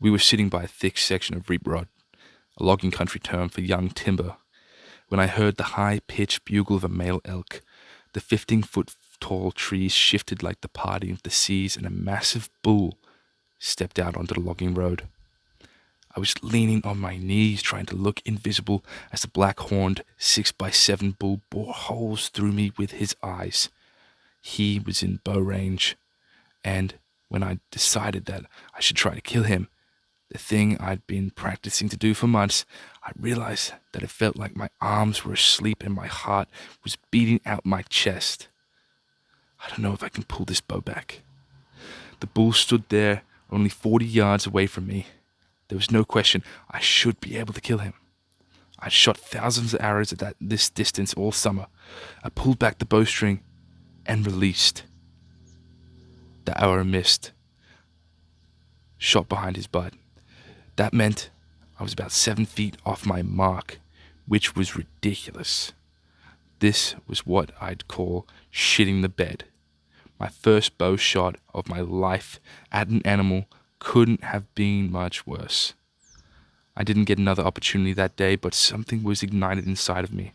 We were sitting by a thick section of reap rod, a logging country term for young timber, when I heard the high-pitched bugle of a male elk. The 15-foot tall trees shifted like the parting of the seas, and a massive bull stepped out onto the logging road. I was leaning on my knees, trying to look invisible, as the black-horned 6x7 bull bore holes through me with his eyes. He was in bow range, and when I decided that I should try to kill him, the thing I'd been practicing to do for months, I realized that it felt like my arms were asleep and my heart was beating out my chest. I don't know if I can pull this bow back. The bull stood there, only 40 yards away from me. There was no question I should be able to kill him. I'd shot thousands of arrows at this distance all summer. I pulled back the bowstring and released. The arrow missed, shot behind his butt. That meant I was about 7 feet off my mark, which was ridiculous. This was what I'd call shitting the bed. My first bow shot of my life at an animal couldn't have been much worse. I didn't get another opportunity that day, but something was ignited inside of me.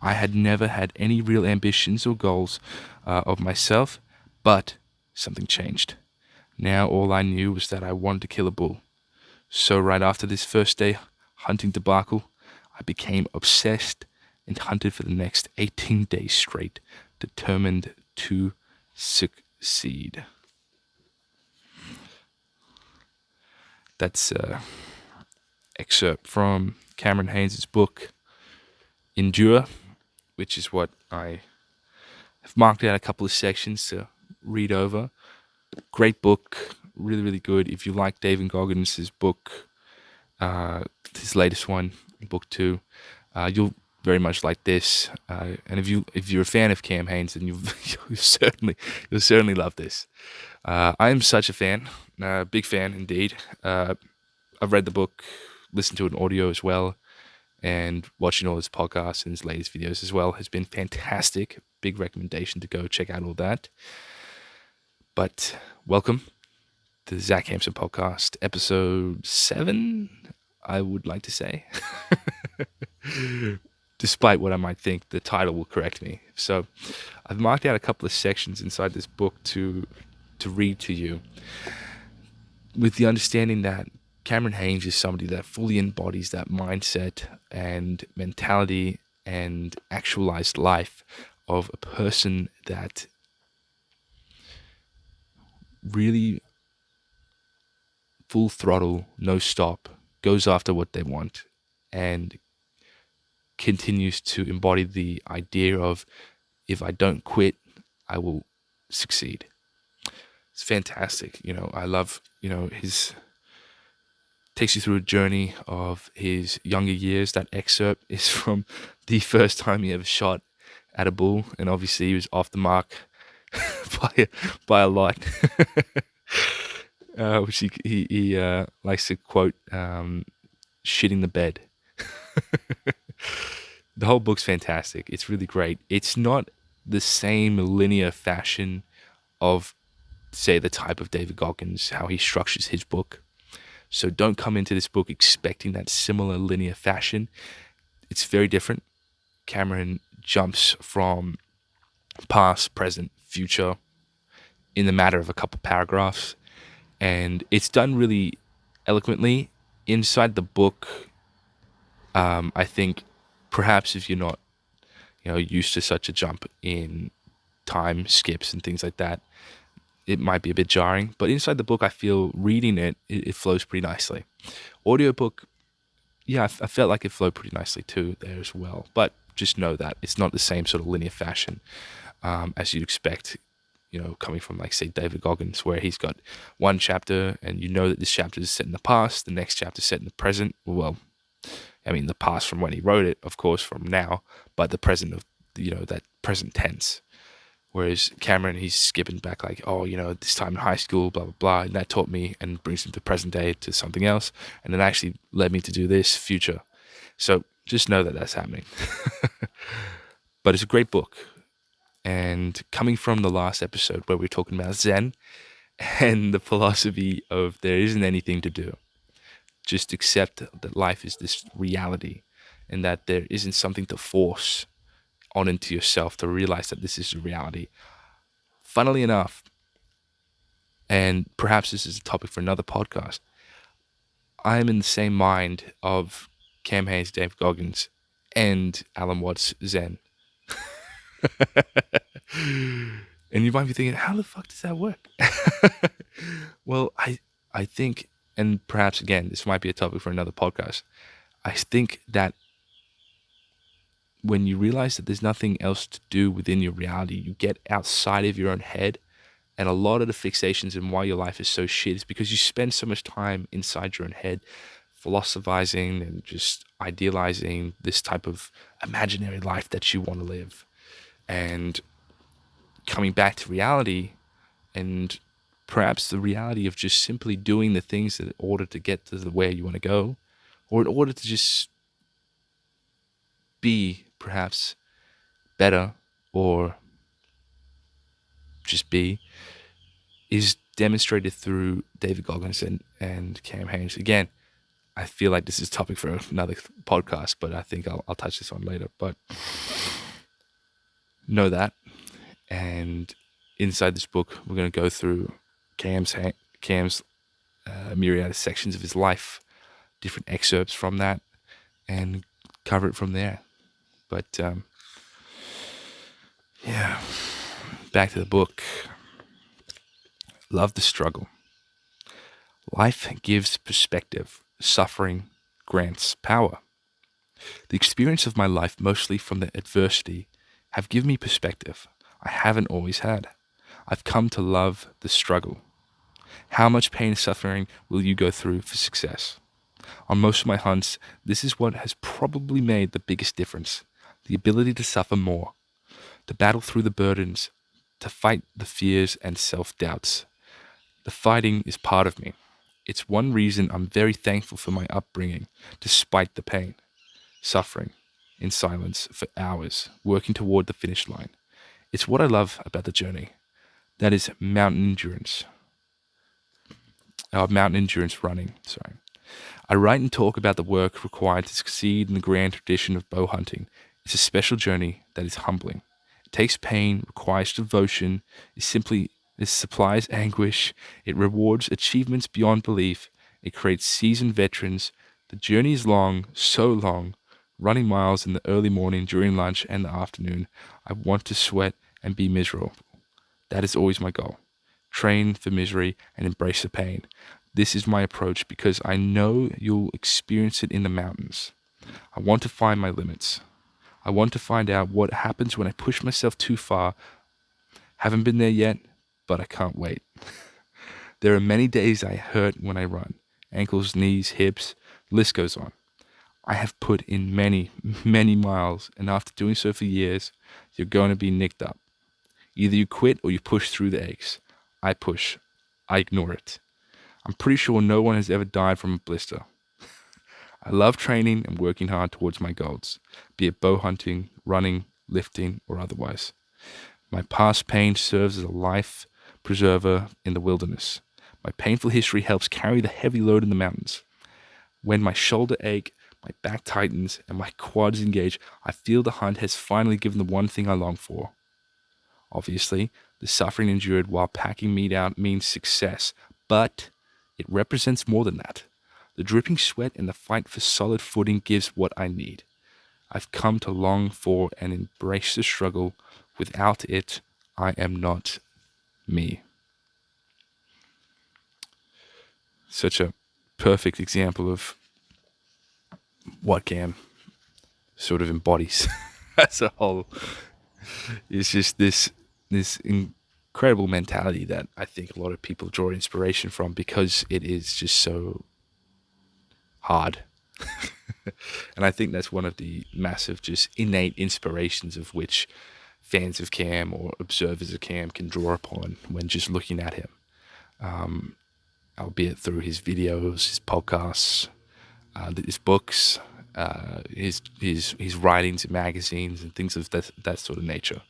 I had never had any real ambitions or goals of myself, but something changed. Now all I knew was that I wanted to kill a bull. So right after this first day hunting debacle, I became obsessed and hunted for the next 18 days straight, determined to succeed. That's an excerpt from Cameron Haynes' book, Endure, which is what I have marked out a couple of sections to read over. Great book, really, really good. If you like David Goggins' book, his latest one, book 2, you'll very much like this. And if you're a fan of Cam Haynes, then you'll certainly love this. I am such a fan, big fan indeed. I've read the book, listened to it in audio as well, and watching all his podcasts and his latest videos as well has been fantastic. Big recommendation to go check out all that. But welcome to the Zach Hampson podcast, episode 7, I would like to say. Despite what I might think, the title will correct me. So I've marked out a couple of sections inside this book to read to you, with the understanding that Cameron Haynes is somebody that fully embodies that mindset and mentality and actualized life of a person that really full throttle, no stop, goes after what they want and continues to embody the idea of, if I don't quit, I will succeed. It's fantastic. I love, his takes you through a journey of his younger years. That excerpt is from the first time he ever shot at a bull, and obviously he was off the mark by a lot. Which he likes to quote, shitting the bed. The whole book's fantastic. It's really great. It's not the same linear fashion of, say, the type of David Goggins, how he structures his book. So don't come into this book expecting that similar linear fashion. It's very different. Cameron jumps from past, present, future in the matter of a couple paragraphs. And it's done really eloquently. Inside the book, I think perhaps if you're not, used to such a jump in time skips and things like that, it might be a bit jarring. But inside the book, I feel reading it flows pretty nicely. Audiobook, yeah, I felt like it flowed pretty nicely too there as well. But just know that it's not the same sort of linear fashion as you'd expect, coming from, like, say, David Goggins, where he's got one chapter and that this chapter is set in the past, the next chapter is set in the present. Well, I mean, the past from when he wrote it, of course, from now, but the present of, that present tense. Whereas Cameron, he's skipping back like, this time in high school, blah, blah, blah, and that taught me, and brings him to present day to something else, and then actually led me to do this, future. So just know that that's happening. But it's a great book. And coming from the last episode where we were talking about Zen and the philosophy of there isn't anything to do, just accept that life is this reality and that there isn't something to force on into yourself to realize that this is a reality. Funnily enough, and perhaps this is a topic for another podcast, I'm in the same mind of Cam Hayes, Dave Goggins, and Alan Watts Zen. And you might be thinking, how the fuck does that work? Well, I think, and perhaps again, this might be a topic for another podcast. I think that when you realize that there's nothing else to do within your reality, you get outside of your own head. And a lot of the fixations and why your life is so shit is because you spend so much time inside your own head, philosophizing and just idealizing this type of imaginary life that you want to live. And coming back to reality, and perhaps the reality of just simply doing the things in order to get to the where you want to go, or in order to just be perhaps better, or just be, is demonstrated through David Goggins and Cam Hayes. Again, I feel like this is a topic for another podcast, but I think I'll touch this on later. But know that. And inside this book, we're going to go through Cam's myriad of sections of his life, different excerpts from that, and cover it from there. But yeah, back to the book. Love the struggle. Life gives perspective. Suffering grants power. The experience of my life, mostly from the adversity, have given me perspective I haven't always had. I've come to love the struggle. How much pain and suffering will you go through for success? On most of my hunts, this is what has probably made the biggest difference. The ability to suffer more, to battle through the burdens, to fight the fears and self-doubts. The fighting is part of me. It's one reason I'm very thankful for my upbringing, despite the pain. Suffering, in silence, for hours, working toward the finish line. It's what I love about the journey. That is mountain endurance. Mountain endurance running, sorry. I write and talk about the work required to succeed in the grand tradition of bow hunting. It's a special journey that is humbling. It takes pain, requires devotion, it supplies anguish, it rewards achievements beyond belief, it creates seasoned veterans. The journey is long, so long, running miles in the early morning, during lunch, and the afternoon. I want to sweat and be miserable. That is always my goal. Train for misery and embrace the pain. This is my approach because I know you'll experience it in the mountains. I want to find my limits. I want to find out what happens when I push myself too far. Haven't been there yet, but I can't wait. There are many days I hurt when I run. Ankles, knees, hips, list goes on. I have put in many, many miles, and after doing so for years, you're going to be nicked up. Either you quit or you push through the aches. I push. I ignore it. I'm pretty sure no one has ever died from a blister. I love training and working hard towards my goals, be it bow hunting, running, lifting, or otherwise. My past pain serves as a life preserver in the wilderness. My painful history helps carry the heavy load in the mountains. When my shoulder ache, my back tightens, and my quads engage, I feel the hunt has finally given the one thing I long for. Obviously, the suffering endured while packing meat out means success, but it represents more than that. The dripping sweat and the fight for solid footing gives what I need. I've come to long for and embrace the struggle. Without it, I am not me. Such a perfect example of what Cam sort of embodies as a whole. It's just this incredible mentality that I think a lot of people draw inspiration from because it is just so hard. And I think that's one of the massive, just innate inspirations of which fans of Cam or observers of Cam can draw upon when just looking at him. Albeit through his videos, his podcasts, his books, his writings in magazines and things of that sort of nature.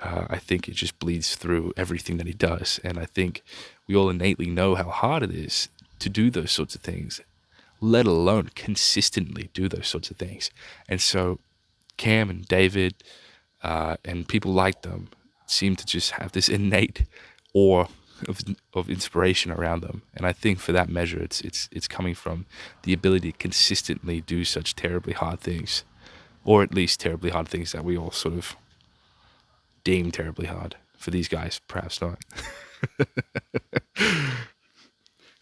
I think it just bleeds through everything that he does. And I think we all innately know how hard it is to do those sorts of things. let alone consistently do those sorts of things. And so Cam and David and people like them seem to just have this innate awe of inspiration around them. And I think for that measure, it's coming from the ability to consistently do such terribly hard things, or at least terribly hard things that we all sort of deem terribly hard. For these guys, perhaps not.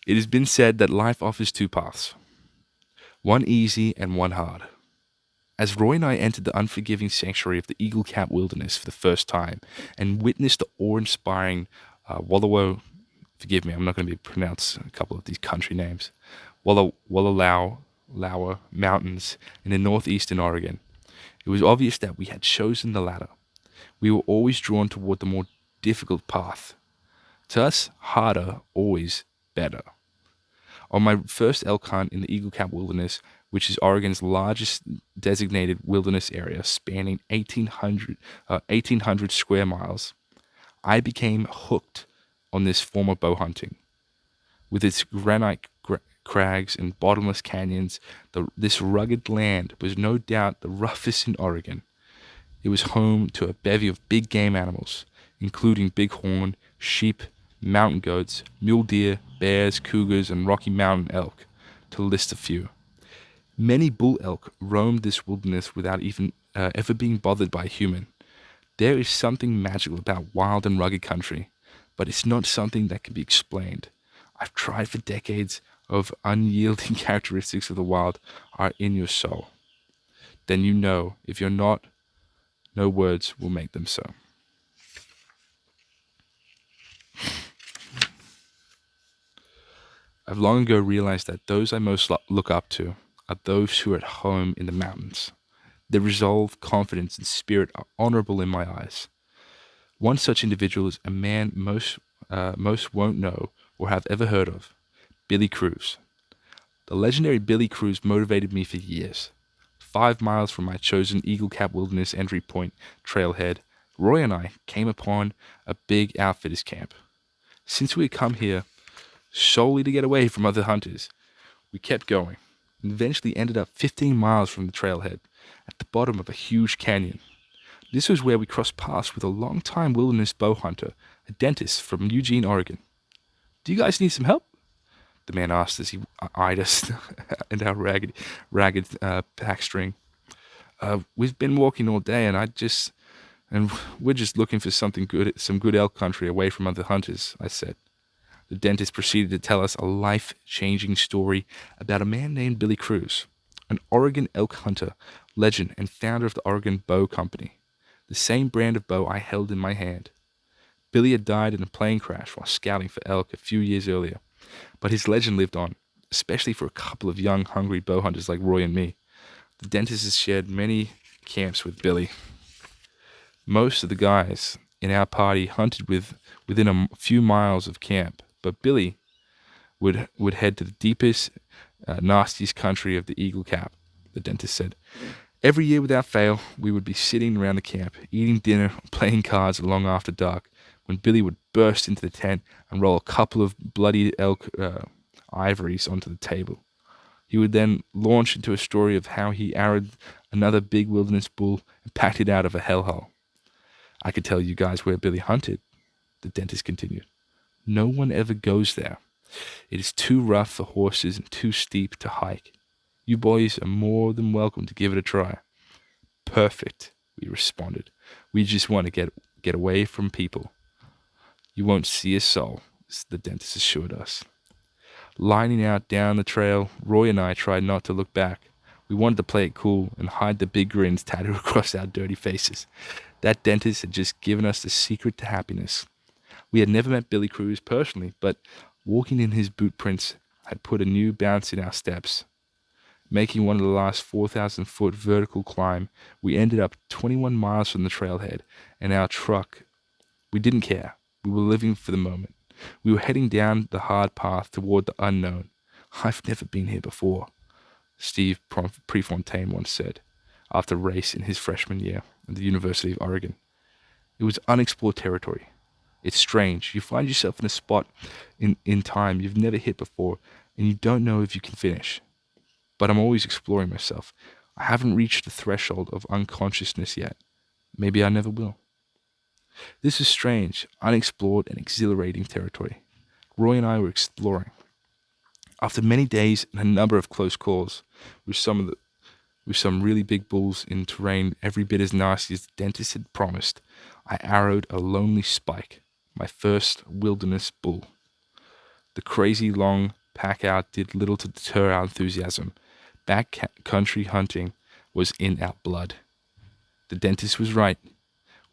It has been said that life offers two paths, one easy and one hard. As Roy and I entered the unforgiving sanctuary of the Eagle Cap Wilderness for the first time and witnessed the awe-inspiring Wallowo, forgive me, I'm not going to be pronounce a couple of these country names, Wallowa Mountains in the northeastern Oregon, it was obvious that we had chosen the latter. We were always drawn toward the more difficult path. To us, harder, always better. On my first elk hunt in the Eagle Cap Wilderness, which is Oregon's largest designated wilderness area spanning 1,800 square miles, I became hooked on this form of bow hunting. With its granite crags and bottomless canyons, this rugged land was no doubt the roughest in Oregon. It was home to a bevy of big game animals, including bighorn, sheep, mountain goats, mule deer, bears, cougars, and Rocky Mountain elk, to list a few. Many bull elk roamed this wilderness without even ever being bothered by a human. There is something magical about wild and rugged country, but it's not something that can be explained. I've tried for decades of unyielding characteristics of the wild are in your soul. Then you know, if you're not, no words will make them so. I've long ago realized that those I most look up to are those who are at home in the mountains. Their resolve, confidence, and spirit are honorable in my eyes. One such individual is a man most won't know or have ever heard of, Billy Cruz. The legendary Billy Cruz motivated me for years. 5 miles from my chosen Eagle Cap Wilderness entry point trailhead, Roy and I came upon a big outfitters camp. Since we had come here solely to get away from other hunters, we kept going and eventually ended up 15 miles from the trailhead at the bottom of a huge canyon. This was where we crossed paths with a long-time wilderness bow hunter, a dentist from Eugene, Oregon. "Do you guys need some help?" the man asked as he eyed us and our ragged pack string. "We've been walking all day, and we're just looking for some good elk country away from other hunters," I said. The dentist proceeded to tell us a life-changing story about a man named Billy Cruz, an Oregon elk hunter, legend, and founder of the Oregon Bow Company, the same brand of bow I held in my hand. Billy had died in a plane crash while scouting for elk a few years earlier, but his legend lived on, especially for a couple of young, hungry bow hunters like Roy and me. The dentist has shared many camps with Billy. Most of the guys in our party hunted within a few miles of camp, but Billy would head to the deepest, nastiest country of the Eagle Cap, the dentist said. Every year without fail, we would be sitting around the camp, eating dinner, playing cards long after dark, when Billy would burst into the tent and roll a couple of bloody elk ivories onto the table. He would then launch into a story of how he arrowed another big wilderness bull and packed it out of a hellhole. "I could tell you guys where Billy hunted," the dentist continued. "No one ever goes there. It is too rough for horses and too steep to hike. You boys are more than welcome to give it a try." "Perfect," we responded. "We just want to get away from people." "You won't see a soul," the dentist assured us. Lining out down the trail, Roy and I tried not to look back. We wanted to play it cool and hide the big grins tattooed across our dirty faces. That dentist had just given us the secret to happiness. We had never met Billy Cruz personally, but walking in his boot prints had put a new bounce in our steps. Making one of the last 4,000-foot vertical climb, we ended up 21 miles from the trailhead, and our truck. We didn't care. We were living for the moment. We were heading down the hard path toward the unknown. "I've never been here before," Steve Prefontaine once said, after a race in his freshman year at the University of Oregon. It was unexplored territory. It's strange. You find yourself in a spot in time you've never hit before, and you don't know if you can finish. but I'm always exploring myself. I haven't reached the threshold of unconsciousness yet. Maybe I never will. This is strange, unexplored, and exhilarating territory. Roy and I were exploring. After many days and a number of close calls with some really big bulls in terrain every bit as nasty as the dentist had promised, I arrowed a lonely spike, my first wilderness bull. The crazy long pack out did little to deter our enthusiasm. Backcountry hunting was in our blood. The dentist was right.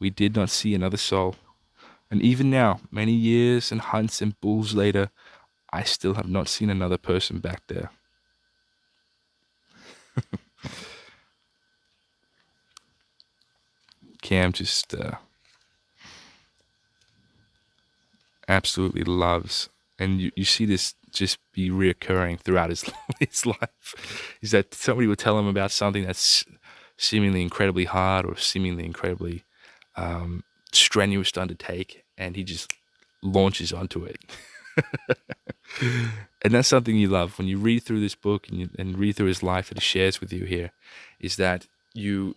We did not see another soul. And even now, many years and hunts and bulls later, I still have not seen another person back there. Cam just absolutely loves, and you see this just be reoccurring throughout his life, is that somebody would tell him about something that's seemingly incredibly hard or seemingly incredibly strenuous to undertake, and he just launches onto it. And that's something you love when you read through this book and read through his life that he shares with you here, is that you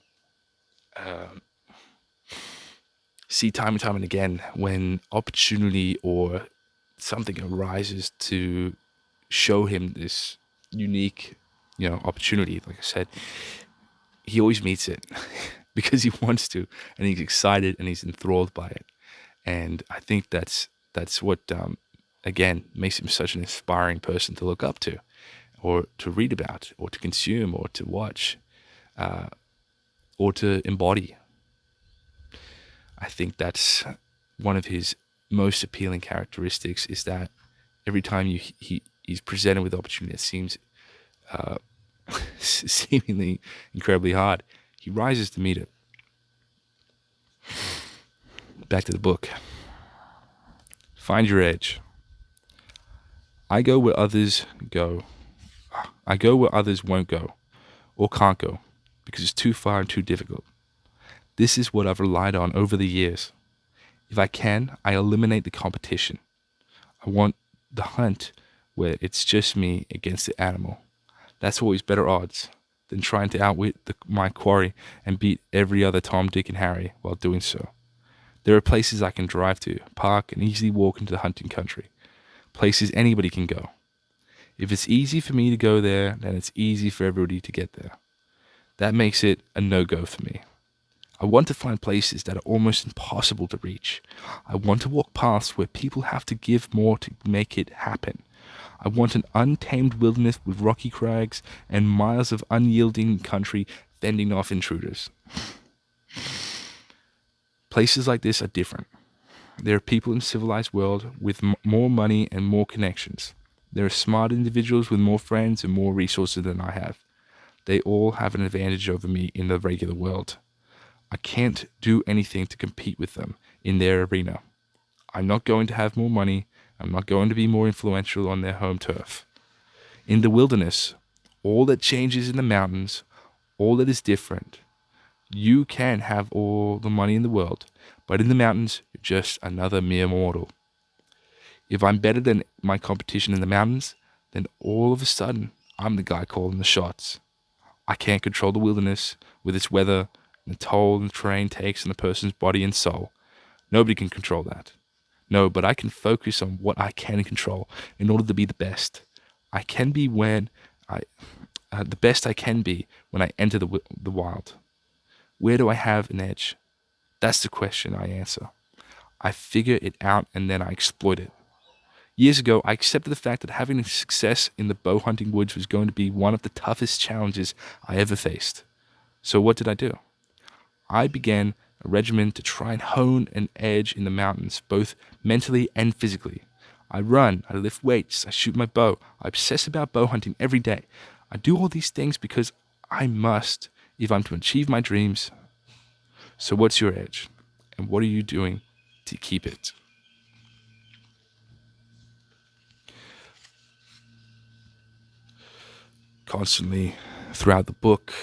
see time and time and again when opportunity or something arises to show him this unique, opportunity. Like I said, he always meets it because he wants to, and he's excited and he's enthralled by it. And I think that's what again makes him such an inspiring person to look up to, or to read about, or to consume, or to watch, or to embody. I think that's one of his most appealing characteristics, is that every time he's presented with opportunity that seems seemingly incredibly hard, he rises to meet it. Back to the book. Find your edge. I go where others go. I go where others won't go or can't go because it's too far and too difficult. This is what I've relied on over the years. If I can, I eliminate the competition. I want the hunt where it's just me against the animal. That's always better odds than trying to outwit my quarry and beat every other Tom, Dick, and Harry while doing so. There are places I can drive to, park, and easily walk into the hunting country. Places anybody can go. If it's easy for me to go there, then it's easy for everybody to get there. That makes it a no-go for me. I want to find places that are almost impossible to reach. I want to walk paths where people have to give more to make it happen. I want an untamed wilderness with rocky crags and miles of unyielding country fending off intruders. Places like this are different. There are people in the civilized world with more money and more connections. There are smart individuals with more friends and more resources than I have. They all have an advantage over me in the regular world. I can't do anything to compete with them in their arena. I'm not going to have more money. I'm not going to be more influential on their home turf. In the wilderness, all that changes in the mountains, all that is different. You can have all the money in the world, but in the mountains, you're just another mere mortal. If I'm better than my competition in the mountains, then all of a sudden, I'm the guy calling the shots. I can't control the wilderness with its weather and the toll the terrain takes on the person's body and soul. Nobody can control that. No, but I can focus on what I can control in order to be the best. I can be the best I can be when I enter the wild. Where do I have an edge? That's the question I answer. I figure it out and then I exploit it. Years ago, I accepted the fact that having success in the bow hunting woods was going to be one of the toughest challenges I ever faced. So what did I do? I began a regimen to try and hone an edge in the mountains, both mentally and physically. I run, I lift weights, I shoot my bow, I obsess about bow hunting every day. I do all these things because I must if I'm to achieve my dreams. So what's your edge? And what are you doing to keep it? Constantly throughout the book,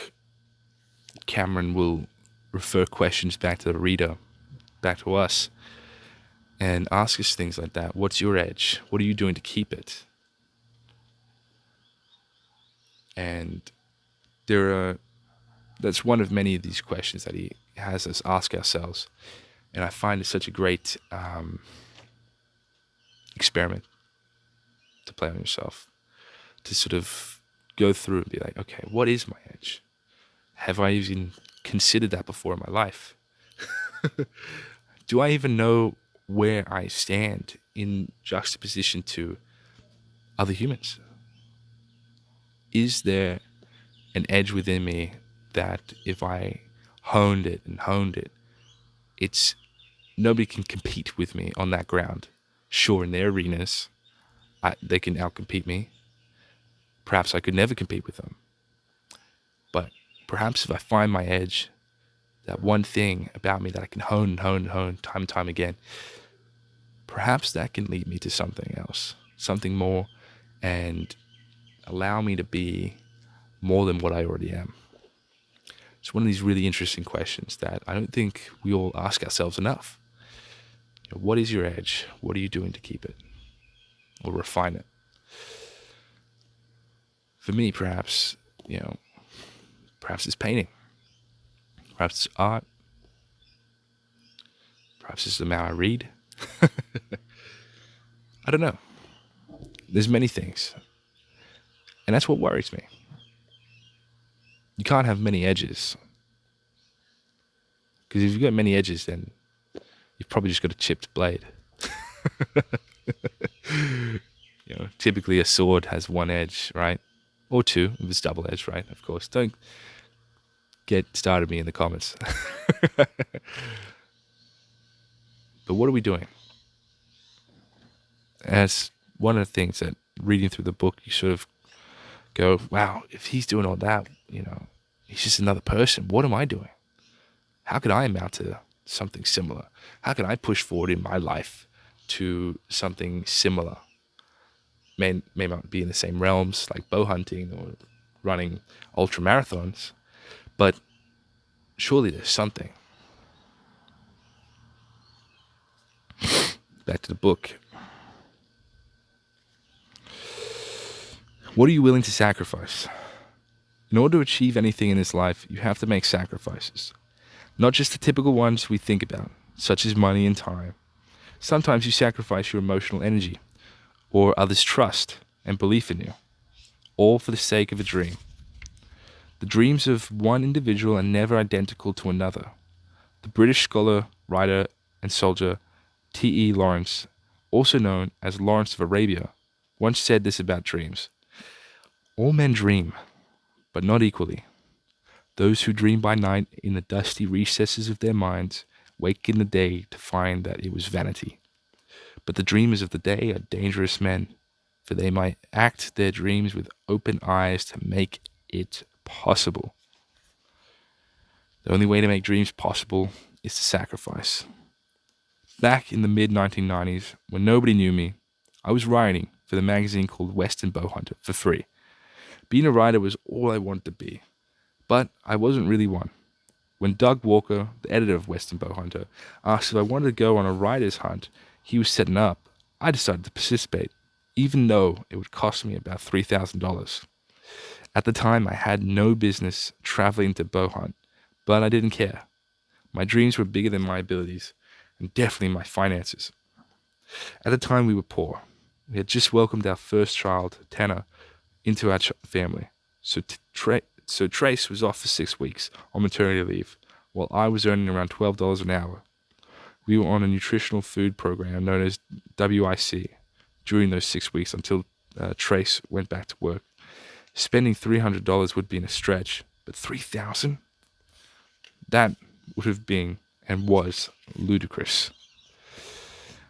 Cameron will refer questions back to the reader, back to us, and ask us things like that. What's your edge? What are you doing to keep it? And there are that's one of many of these questions that he has us ask ourselves. And I find it such a great experiment to play on yourself, to sort of go through and be like, okay, what is my edge? Have I even considered that before in my life? Do I even know where I stand in juxtaposition to other humans? Is there an edge within me that if I honed it, it's nobody can compete with me on that ground. Sure, in their arenas, they can outcompete me. Perhaps I could never compete with them. But perhaps if I find my edge, that one thing about me that I can hone time and time again, perhaps that can lead me to something else, something more, and allow me to be more than what I already am. It's one of these really interesting questions that I don't think we all ask ourselves enough. What is your edge? What are you doing to keep it or refine it? For me, perhaps it's painting. Perhaps it's art. Perhaps it's the amount I read. I don't know. There's many things. And that's what worries me. You can't have many edges. Because if you've got many edges, then you've probably just got a chipped blade. Typically a sword has one edge, right? Or two, if it's double edged, right? Of course. Don't get started me in the comments. But what are we doing? As one of the things that reading through the book, you sort of go, wow, if he's doing all that, he's just another person. What am I doing? How can I amount to something similar? How can I push forward in my life to something similar? May not be in the same realms like bow hunting or running ultra marathons, but surely there's something. Back to the book. What are you willing to sacrifice? In order to achieve anything in this life, you have to make sacrifices. Not just the typical ones we think about, such as money and time. Sometimes you sacrifice your emotional energy, or others' trust and belief in you, all for the sake of a dream. The dreams of one individual are never identical to another. The British scholar, writer, and soldier T.E. Lawrence, also known as Lawrence of Arabia, once said this about dreams. All men dream, but not equally. Those who dream by night in the dusty recesses of their minds wake in the day to find that it was vanity. But the dreamers of the day are dangerous men, for they might act their dreams with open eyes to make it possible. The only way to make dreams possible is to sacrifice. Back in the mid-1990s, when nobody knew me, I was writing for the magazine called Western Bowhunter for free. Being a writer was all I wanted to be, but I wasn't really one. When Doug Walker, the editor of Western Bowhunter, asked if I wanted to go on a writer's hunt he was setting up, I decided to participate, even though it would cost me about $3,000. At the time, I had no business traveling to bow hunt, but I didn't care. My dreams were bigger than my abilities, and definitely my finances. At the time, we were poor. We had just welcomed our first child, Tanner, into our family. So Trace was off for 6 weeks on maternity leave, while I was earning around $12 an hour. We were on a nutritional food program known as WIC during those 6 weeks until Trace went back to work. Spending $300 would be in a stretch, but $3,000? That would have been and was ludicrous.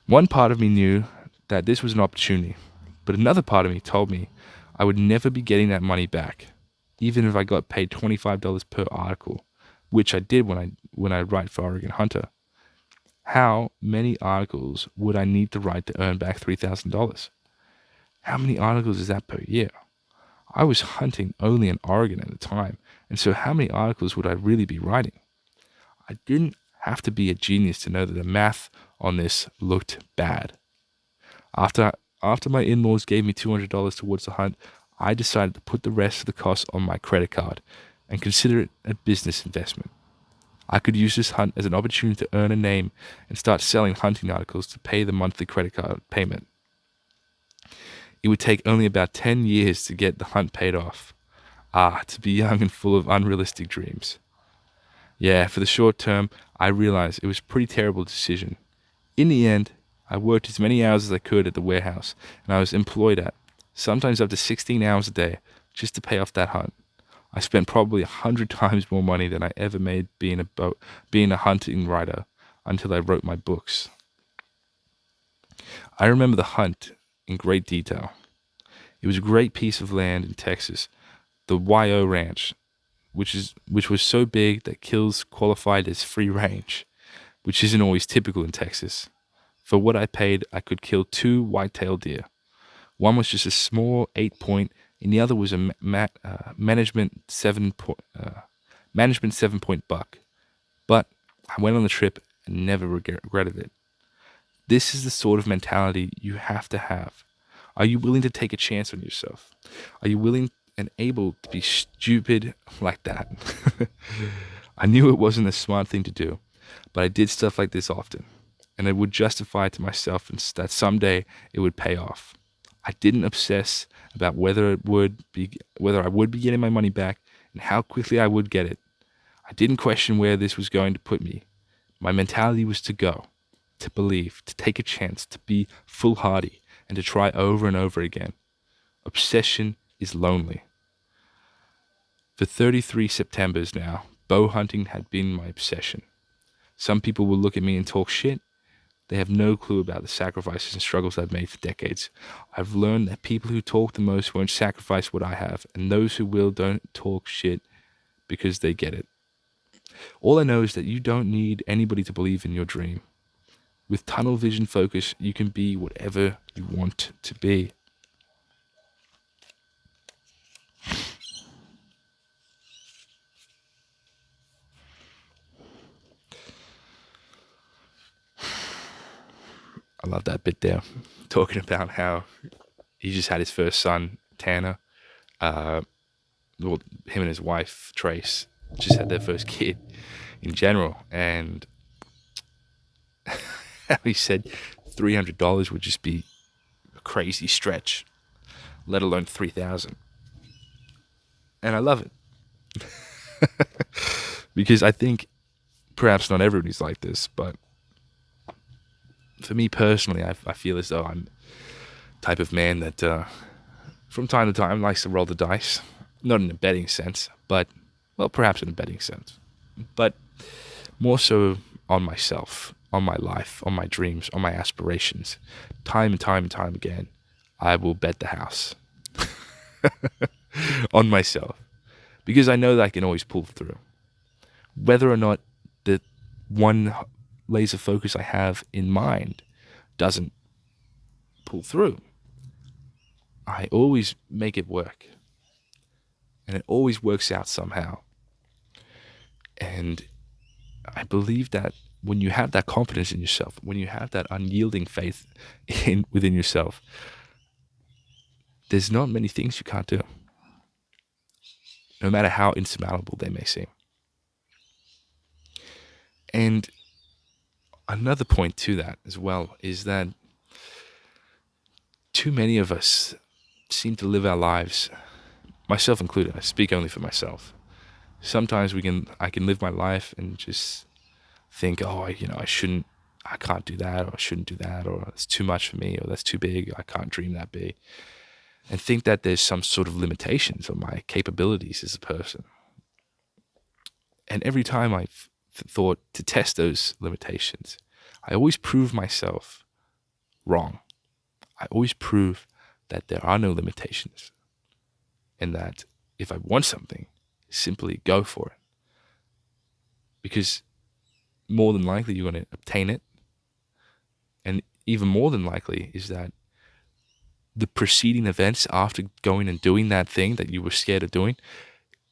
One part of me knew that this was an opportunity, but another part of me told me I would never be getting that money back, even if I got paid $25 per article, which I did when I write for Oregon Hunter. How many articles would I need to write to earn back $3,000? How many articles is that per year? I was hunting only in Oregon at the time, and so how many articles would I really be writing? I didn't have to be a genius to know that the math on this looked bad. After my in-laws gave me $200 towards the hunt, I decided to put the rest of the cost on my credit card and consider it a business investment. I could use this hunt as an opportunity to earn a name and start selling hunting articles to pay the monthly credit card payment. It would take only about 10 years to get the hunt paid off. Ah, to be young and full of unrealistic dreams. Yeah, for the short term, I realized it was a pretty terrible decision. In the end, I worked as many hours as I could at the warehouse, and I was employed at, sometimes up to 16 hours a day, just to pay off that hunt. I spent probably 100 times more money than I ever made being a hunting writer until I wrote my books. I remember the hunt in great detail. It was a great piece of land in Texas, the YO Ranch, which was so big that kills qualified as free range, which isn't always typical in Texas. For what I paid, I could kill 2 white-tailed deer. One was just a small 8-point, and the other was a management 7-point buck. But I went on the trip and never regretted it. This is the sort of mentality you have to have. Are you willing to take a chance on yourself? Are you willing and able to be stupid like that? I knew it wasn't a smart thing to do, but I did stuff like this often, and I would justify to myself that someday it would pay off. I didn't obsess about whether I would be getting my money back and how quickly I would get it. I didn't question where this was going to put me. My mentality was to go, to believe, to take a chance, to be foolhardy, and to try over and over again. Obsession is lonely. For 33 Septembers now, bow hunting had been my obsession. Some people will look at me and talk shit. They have no clue about the sacrifices and struggles I've made for decades. I've learned that people who talk the most won't sacrifice what I have, and those who will don't talk shit because they get it. All I know is that you don't need anybody to believe in your dream. With tunnel vision focus, you can be whatever you want to be. I love that bit there, talking about how he just had his first son, Tanner. Well, him and his wife, Trace, just had their first kid in general. And he said $300 would just be a crazy stretch, let alone $3,000. And I love it. Because I think perhaps not everybody's like this, but for me personally, I feel as though I'm the type of man that from time to time likes to roll the dice. Not in a betting sense, but, well, perhaps in a betting sense. But more so on myself, on my life, on my dreams, on my aspirations. Time and time and time again, I will bet the house on myself. Because I know that I can always pull through. Whether or not the one laser focus I have in mind doesn't pull through, I always make it work. And it always works out somehow. And I believe that when you have that confidence in yourself, when you have that unyielding faith within yourself, there's not many things you can't do, no matter how insurmountable they may seem. And another point to that as well is that too many of us seem to live our lives, myself included, I speak only for myself. Sometimes I can live my life and just think, oh, I can't do that, or I shouldn't do that, or it's too much for me, or that's too big, I can't dream that big. And think that there's some sort of limitations on my capabilities as a person. And every time I've thought to test those limitations, I always prove myself wrong. I always prove that there are no limitations, and that if I want something, simply go for it. Because more than likely you're going to obtain it. And even more than likely is that the preceding events after going and doing that thing that you were scared of doing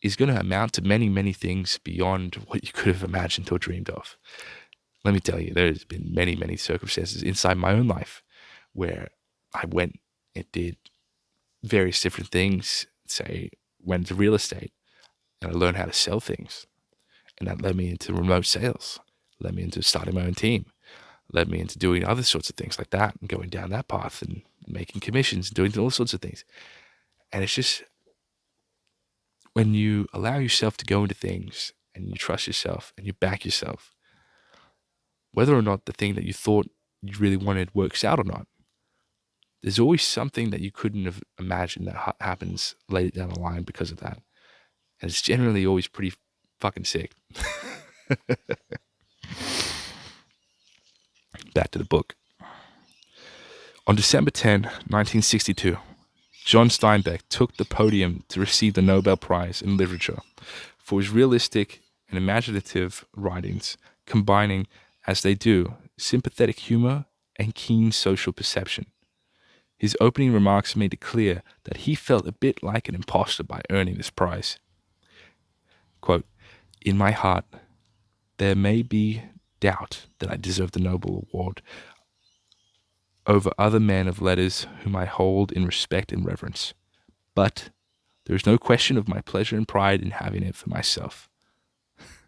is going to amount to many, many things beyond what you could have imagined or dreamed of. Let me tell you, there's been many, many circumstances inside my own life where I went and did various different things. Say, went into real estate and I learned how to sell things. And that led me into remote sales, led me into starting my own team, led me into doing other sorts of things like that and going down that path and making commissions and doing all sorts of things. And it's just when you allow yourself to go into things and you trust yourself and you back yourself, whether or not the thing that you thought you really wanted works out or not, there's always something that you couldn't have imagined that happens later down the line because of that. And it's generally always pretty fucking sick. Back to the book. On December 10, 1962, John Steinbeck took the podium to receive the Nobel Prize in Literature for his realistic and imaginative writings, combining, as they do, sympathetic humor and keen social perception. His opening remarks made it clear that he felt a bit like an imposter by earning this prize. Quote, "In my heart, there may be doubt that I deserve the Nobel Award over other men of letters whom I hold in respect and reverence. But there is no question of my pleasure and pride in having it for myself,"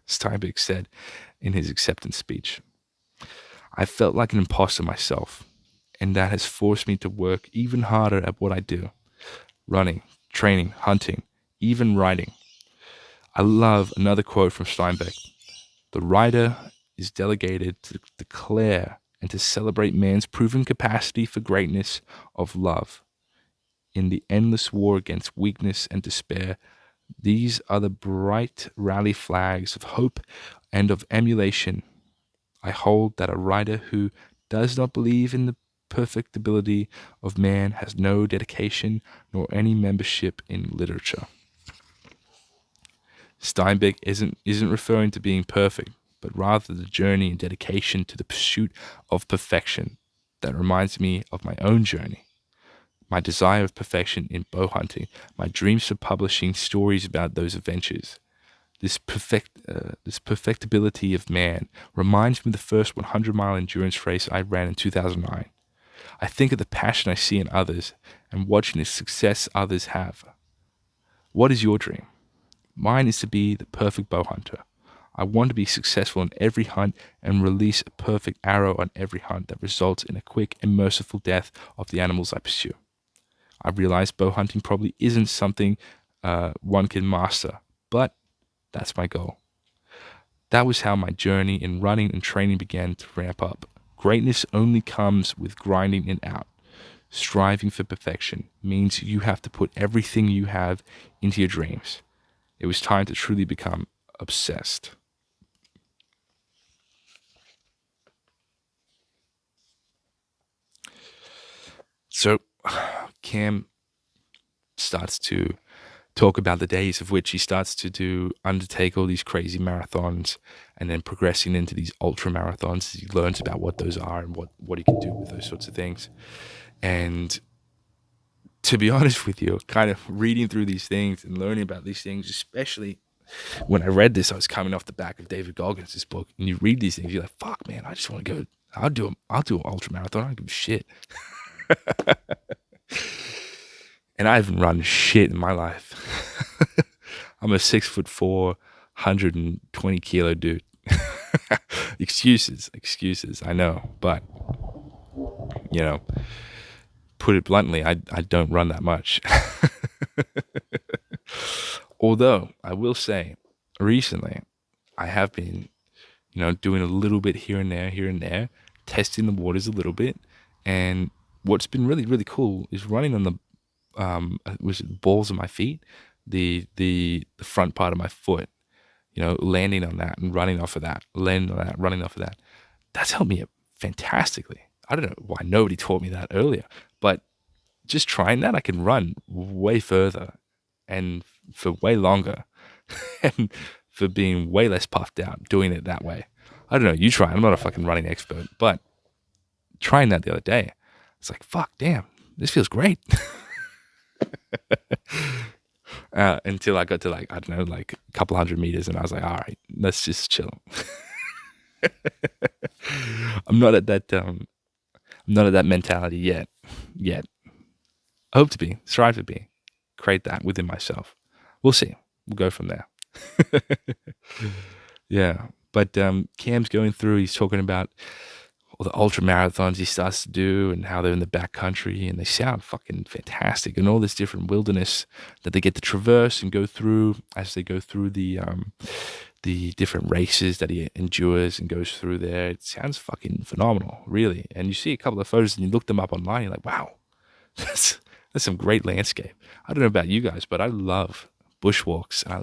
Steinbeck said in his acceptance speech. "I felt like an imposter myself, and that has forced me to work even harder at what I do. Running, training, hunting, even writing." I love another quote from Steinbeck. "The writer is delegated to declare and to celebrate man's proven capacity for greatness of love. In the endless war against weakness and despair, these are the bright rally flags of hope and of emulation. I hold that a writer who does not believe in the perfectibility of man has no dedication nor any membership in literature." Steinbeck isn't referring to being perfect, but rather the journey and dedication to the pursuit of perfection. That reminds me of my own journey. My desire of perfection in bow hunting, my dreams for publishing stories about those adventures. This perfectibility of man reminds me of the first 100-mile endurance race I ran in 2009. I think of the passion I see in others and watching the success others have. What is your dream? Mine is to be the perfect bow hunter. I want to be successful in every hunt and release a perfect arrow on every hunt that results in a quick and merciful death of the animals I pursue. I realize bow hunting probably isn't something one can master, but that's my goal. That was how my journey in running and training began to ramp up. Greatness only comes with grinding it out. Striving for perfection means you have to put everything you have into your dreams. It was time to truly become obsessed. So Cam starts to talk about the days of which he starts to undertake all these crazy marathons and then progressing into these ultra marathons. He learns about what those are and what he can do with those sorts of things. And to be honest with you, kind of reading through these things and learning about these things, especially when I read this, I was coming off the back of David Goggins' book, and you read these things, you're like, fuck, man, I just want to go. I'll do an ultra marathon. I don't give a shit. And I haven't run shit in my life. I'm a 6'4", 120 kilo dude. Excuses. I know, but put it bluntly, I don't run that much. Although I will say, recently, I have been, doing a little bit here and there, testing the waters a little bit. And what's been really, really cool is running on the balls of my feet, the front part of my foot, landing on that and running off of that, running off of that. That's helped me fantastically. I don't know why nobody taught me that earlier, but just trying that, I can run way further and for way longer and for being way less puffed out doing it that way. I don't know, you try. I'm not a fucking running expert, but trying that the other day, it's like, fuck, damn, this feels great. Until I got to a couple 100 meters and I was like, all right, let's just chill. I'm not at that mentality yet. I hope to be, strive to be, create that within myself. We'll see. We'll go from there. Yeah. But Cam's going through, he's talking about all the ultra marathons he starts to do and how they're in the back country and they sound fucking fantastic and all this different wilderness that they get to traverse and go through as they go through the different races that he endures and goes through there. It sounds fucking phenomenal, really. And you see a couple of photos and you look them up online, you're like, wow, that's some great landscape. I don't know about you guys, but I love bushwalks and I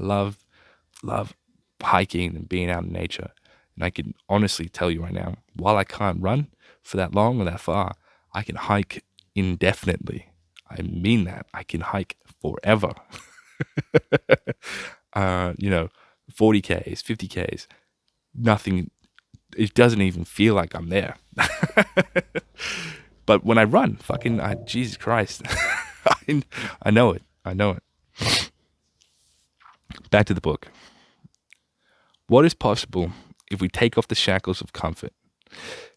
love hiking and being out in nature. And I can honestly tell you right now, while I can't run for that long or that far, I can hike indefinitely. I mean that. I can hike forever. 40Ks, 50Ks, nothing. It doesn't even feel like I'm there. But when I run, Jesus Christ, I know it. I know it. Back to the book. What is possible if we take off the shackles of comfort?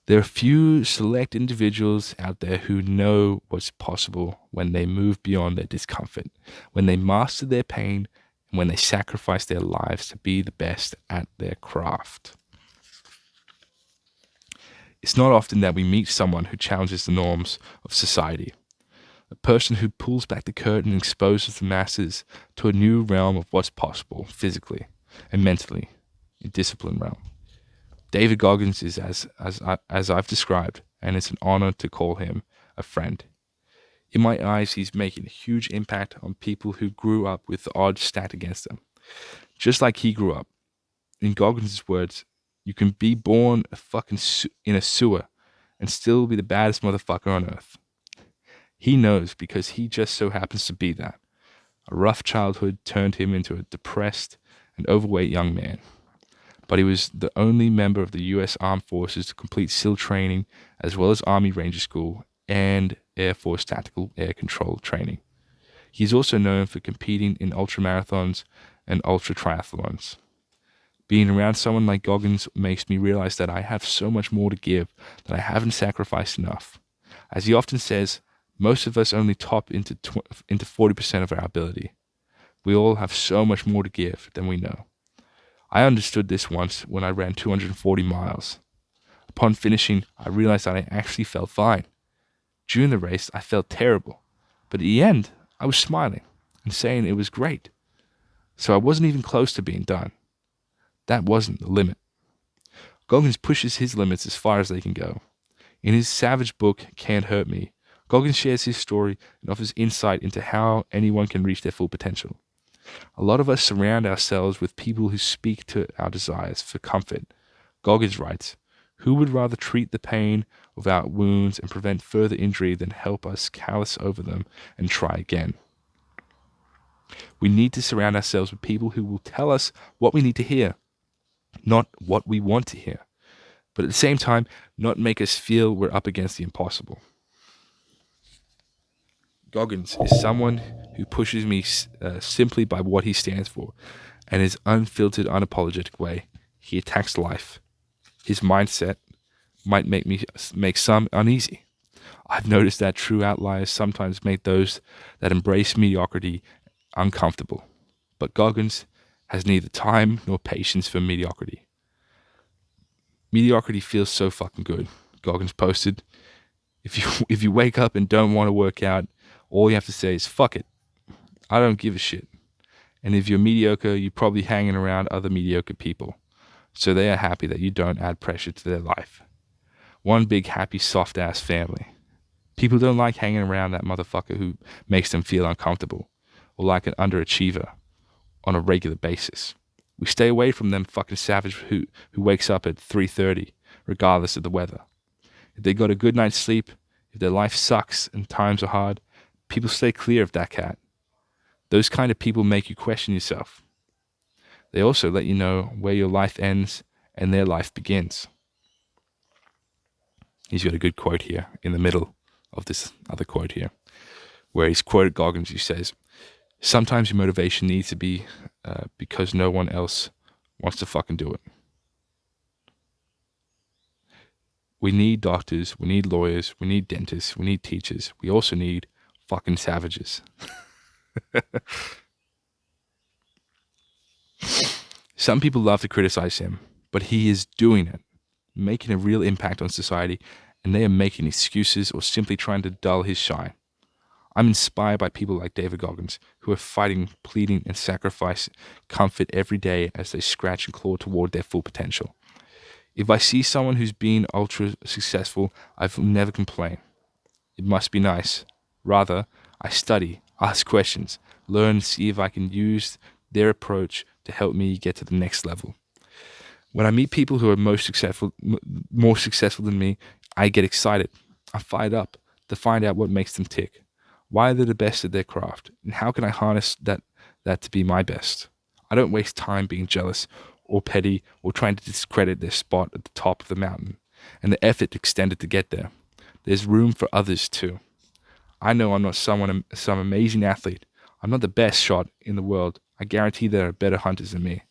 There are few select individuals out there who know what's possible when they move beyond their discomfort, when they master their pain, and when they sacrifice their lives to be the best at their craft. It's not often that we meet someone who challenges the norms of society, a person who pulls back the curtain and exposes the masses to a new realm of what's possible physically and mentally in discipline realm. David Goggins is as I've described, and it's an honor to call him a friend. In my eyes, he's making a huge impact on people who grew up with the odds stacked against them, just like he grew up. In Goggins' words, you can be born in a sewer and still be the baddest motherfucker on earth. He knows because he just so happens to be that. A rough childhood turned him into a depressed and overweight young man. But he was the only member of the U.S. Armed Forces to complete SEAL training, as well as Army Ranger School and Air Force Tactical Air Control training. He's also known for competing in ultramarathons and ultra triathlons. Being around someone like Goggins makes me realize that I have so much more to give, that I haven't sacrificed enough. As he often says, most of us only top into 40% of our ability. We all have so much more to give than we know. I understood this once when I ran 240 miles. Upon finishing, I realized that I actually felt fine. During the race, I felt terrible. But at the end, I was smiling and saying it was great. So I wasn't even close to being done. That wasn't the limit. Goggins pushes his limits as far as they can go. In his savage book, Can't Hurt Me, Goggins shares his story and offers insight into how anyone can reach their full potential. A lot of us surround ourselves with people who speak to our desires for comfort. Goggins writes, "Who would rather treat the pain of our wounds and prevent further injury than help us callous over them and try again?" We need to surround ourselves with people who will tell us what we need to hear, not what we want to hear, but at the same time, not make us feel we're up against the impossible. Goggins is someone who pushes me simply by what he stands for and his unfiltered, unapologetic way he attacks life. His mindset might make some uneasy. I've noticed that true outliers sometimes make those that embrace mediocrity uncomfortable. But Goggins has neither time nor patience for mediocrity. Mediocrity feels so fucking good, Goggins posted. If you wake up and don't want to work out, all you have to say is fuck it. I don't give a shit. And if you're mediocre, you're probably hanging around other mediocre people. So they are happy that you don't add pressure to their life. One big happy soft ass family. People don't like hanging around that motherfucker who makes them feel uncomfortable or like an underachiever on a regular basis. We stay away from them fucking savage who wakes up at 3:30 regardless of the weather. If they got a good night's sleep, if their life sucks and times are hard, people stay clear of that cat. Those kind of people make you question yourself. They also let you know where your life ends and their life begins. He's got a good quote here in the middle of this other quote here, where he's quoted Goggins, who says, "Sometimes your motivation needs to be because no one else wants to fucking do it." We need doctors, we need lawyers, we need dentists, we need teachers. We also need fucking savages. Some people love to criticize him, but he is doing it, making a real impact on society, and they are making excuses or simply trying to dull his shine. I'm inspired by people like David Goggins, who are fighting, pleading, and sacrifice comfort every day as they scratch and claw toward their full potential. If I see someone who's been ultra successful, I will never complain. It must be nice. Rather, I study, ask questions, learn, see if I can use their approach to help me get to the next level. When I meet people who are more successful than me, I get excited. I'm fired up to find out what makes them tick. Why they're the best at their craft, and how can I harness that to be my best? I don't waste time being jealous or petty or trying to discredit their spot at the top of the mountain and the effort extended to get there. There's room for others too. I know I'm not some amazing athlete. I'm not the best shot in the world. I guarantee there are better hunters than me.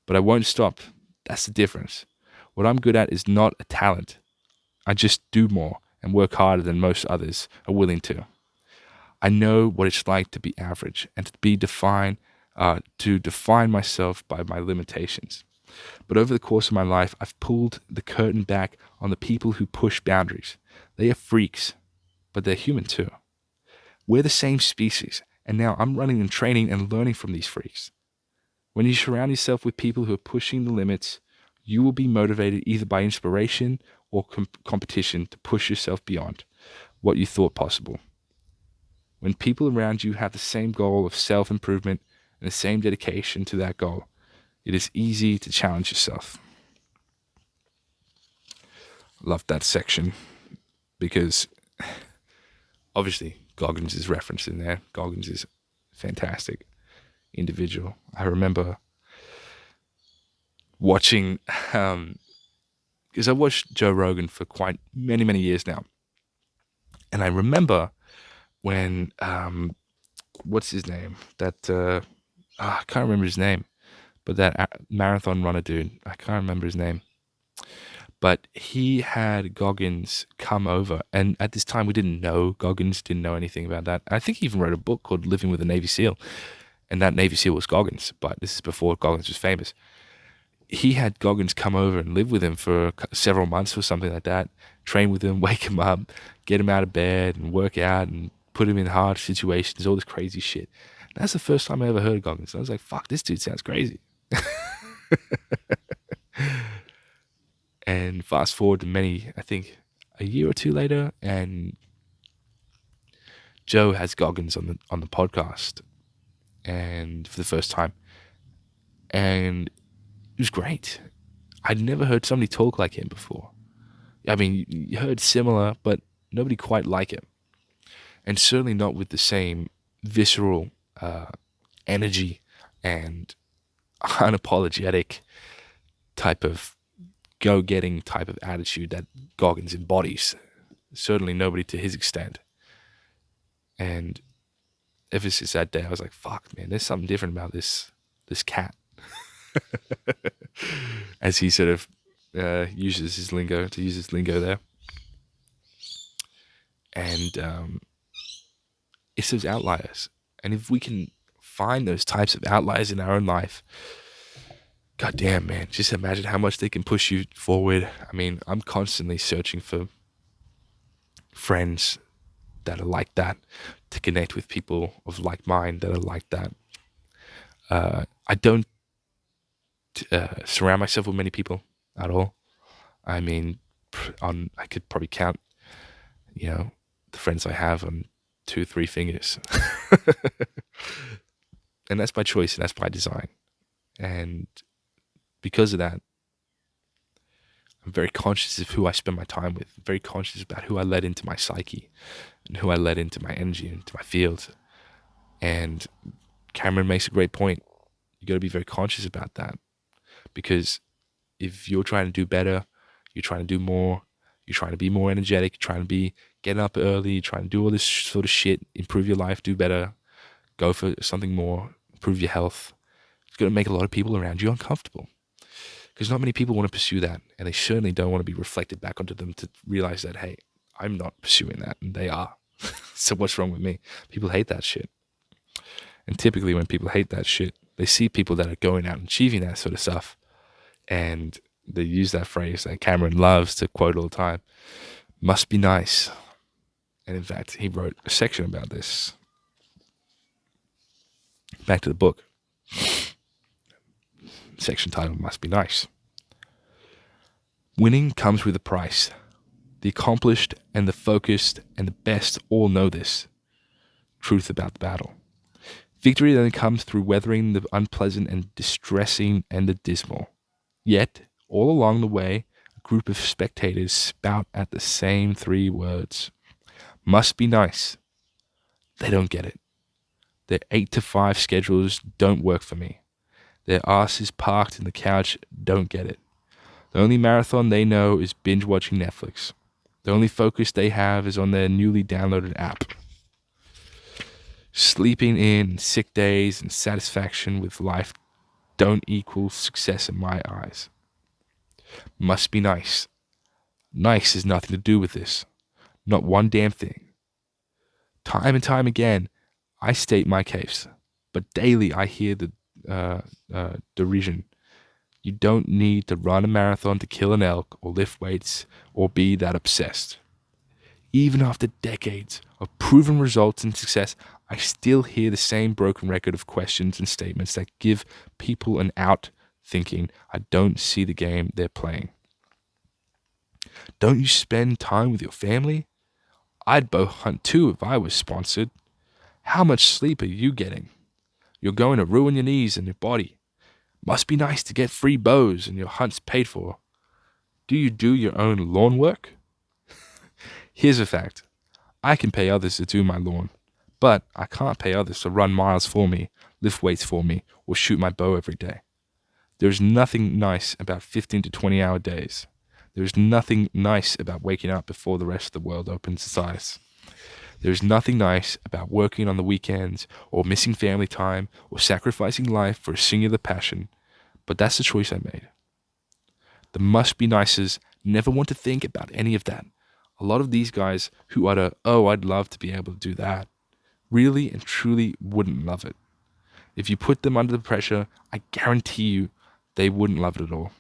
But I won't stop. That's the difference. What I'm good at is not a talent. I just do more and work harder than most others are willing to. I know what it's like to be average and to define myself by my limitations. But over the course of my life, I've pulled the curtain back on the people who push boundaries. They are freaks, but they're human too. We're the same species, and now I'm running and training and learning from these freaks. When you surround yourself with people who are pushing the limits, you will be motivated either by inspiration or competition to push yourself beyond what you thought possible. When people around you have the same goal of self-improvement and the same dedication to that goal, it is easy to challenge yourself. Love that section because obviously Goggins is referenced in there. Goggins is a fantastic individual. I remember watching, because I've watched Joe Rogan for quite many years now. And I remember when, what's his name? I can't remember his name, but that marathon runner dude, I can't remember his name. But he had Goggins come over, and at this time we didn't know Goggins, didn't know anything about that. I think he even wrote a book called Living with a Navy SEAL, and that Navy SEAL was Goggins, but this is before Goggins was famous. He had Goggins come over and live with him for several months or something like that, train with him, wake him up, get him out of bed and work out and put him in hard situations, all this crazy shit. That's the first time I ever heard of Goggins. I was like, fuck, this dude sounds crazy. And fast forward to I think a year or two later, and Joe has Goggins on the podcast, and for the first time, and it was great. I'd never heard somebody talk like him before. I mean, you heard similar, but nobody quite like him, and certainly not with the same visceral energy and unapologetic type of go-getting type of attitude that Goggins embodies. Certainly nobody to his extent. And ever since that day, I was like, fuck, man, there's something different about this cat. As he sort of uses his lingo there. And it's those outliers. And if we can find those types of outliers in our own life, God damn, man, just imagine how much they can push you forward. I mean, I'm constantly searching for friends that are like that, to connect with people of like mind that are like that. I don't surround myself with many people at all. I mean, I could probably count, the friends I have on 2-3 fingers. And that's by choice and that's by design. And because of that, I'm very conscious of who I spend my time with. I'm very conscious about who I let into my psyche and who I let into my energy, into my field. And Cameron makes a great point. You got to be very conscious about that, because if you're trying to do better, you're trying to do more, you're trying to be more energetic, you're trying to be getting up early, you're trying to do all this sort of shit, improve your life, do better, go for something more, improve your health, it's going to make a lot of people around you uncomfortable. Because not many people want to pursue that, and they certainly don't want to be reflected back onto them to realize that, hey, I'm not pursuing that, and they are. So what's wrong with me? People hate that shit. And typically when people hate that shit, they see people that are going out and achieving that sort of stuff. And they use that phrase that Cameron loves to quote all the time, must be nice. And in fact, he wrote a section about this. Back to the book. Section titled, Must Be Nice. Winning comes with a price. The accomplished and the focused and the best all know this. Truth about the battle. Victory then comes through weathering the unpleasant and distressing and the dismal. Yet, all along the way, a group of spectators spout at the same three words. Must be nice. They don't get it. Their 8 to 5 schedules don't work for me. Their asses parked in the couch don't get it. The only marathon they know is binge watching Netflix. The only focus they have is on their newly downloaded app. Sleeping in, sick days, and satisfaction with life don't equal success in my eyes. Must be nice. Nice has nothing to do with this. Not one damn thing. Time and time again, I state my case, but daily I hear the derision. You don't need to run a marathon to kill an elk or lift weights or be that obsessed. Even after decades of proven results and success, I still hear the same broken record of questions and statements that give people an out thinking I don't see the game they're playing. Don't you spend time with your family? I'd bow hunt too if I was sponsored. How much sleep are you getting? You're going to ruin your knees and your body. Must be nice to get free bows and your hunts paid for. Do you do your own lawn work? Here's a fact. I can pay others to do my lawn, but I can't pay others to run miles for me, lift weights for me, or shoot my bow every day. There's nothing nice about 15 to 20 hour days. There's nothing nice about waking up before the rest of the world opens its eyes. There's nothing nice about working on the weekends or missing family time or sacrificing life for a singular passion, but that's the choice I made. The must-be-nices never want to think about any of that. A lot of these guys who utter, oh, I'd love to be able to do that, really and truly wouldn't love it. If you put them under the pressure, I guarantee you they wouldn't love it at all.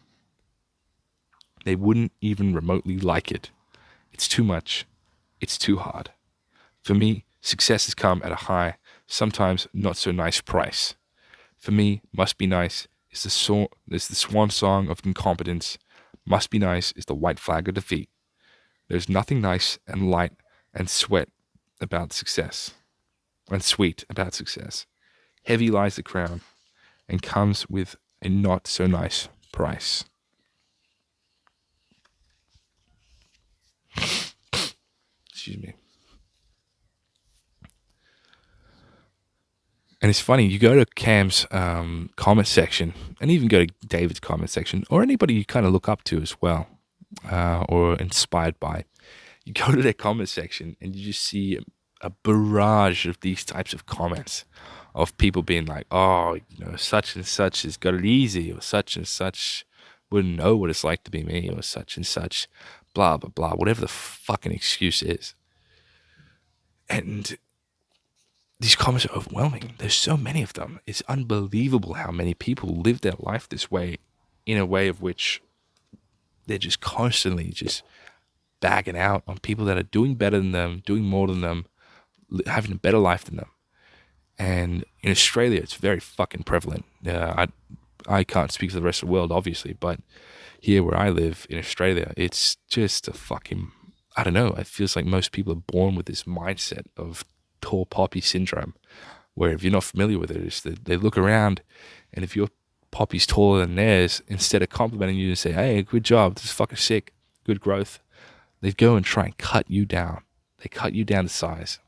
They wouldn't even remotely like it. It's too much. It's too hard. For me, success has come at a high, sometimes not so nice price. For me, must be nice is the swan song of incompetence. Must be nice is the white flag of defeat. There's nothing nice and light and sweet about success. Heavy lies the crown and comes with a not so nice price. Excuse me. And it's funny, you go to Cam's comment section, and even go to David's comment section, or anybody you kind of look up to as well, or inspired by. You go to their comment section, and you just see a barrage of these types of comments of people being like, oh, such and such has got it easy, or such and such wouldn't know what it's like to be me, or such and such, blah, blah, blah, whatever the fucking excuse is. And these comments are overwhelming. There's so many of them. It's unbelievable how many people live their life this way, in a way of which they're just constantly just bagging out on people that are doing better than them, doing more than them, having a better life than them. And in Australia, it's very fucking prevalent. I can't speak for the rest of the world, obviously, but here where I live in Australia, it's just a fucking, I don't know, it feels like most people are born with this mindset of tall poppy syndrome, where if you're not familiar with it, it's that they look around, and if your poppy's taller than theirs, instead of complimenting you and say, hey, good job, this is fucking sick, good growth, they go and try and cut you down. They cut you down to size.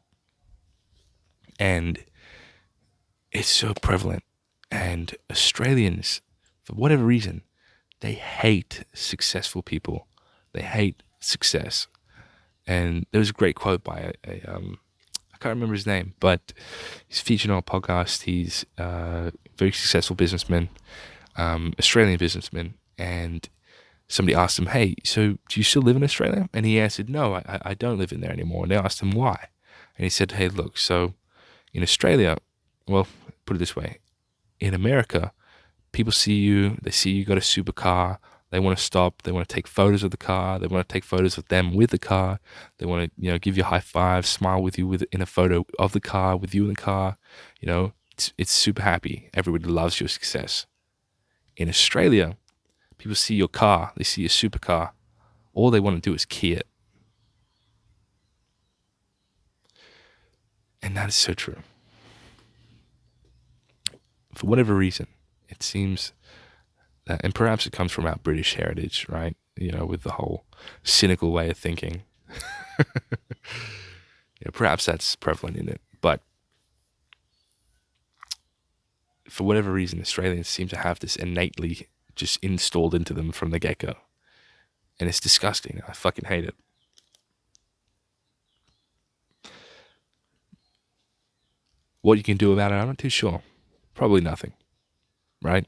And it's so prevalent. And Australians, for whatever reason, they hate successful people. They hate success. And there was a great quote by I can't remember his name, but he's featured on a podcast. He's a very successful businessman, Australian businessman. And somebody asked him, hey, so do you still live in Australia? And he answered, no, I don't live in there anymore. And they asked him why. And And he said, hey, look, so in Australia, well, put it this way, in America, people see you, they see you got a supercar, they want to stop, they want to take photos of the car, they want to take photos of them with the car, they want to, give you a high five, smile with you in a photo of the car, with you in the car, it's super happy. Everybody loves your success. In Australia, people see your car, they see your supercar, all they want to do is key it. And that is so true. For whatever reason, it seems that, and perhaps it comes from our British heritage, right? With the whole cynical way of thinking. Perhaps that's prevalent in it. But for whatever reason, Australians seem to have this innately just installed into them from the get-go. And it's disgusting. I fucking hate it. What you can do about it, I'm not too sure. Probably nothing, right?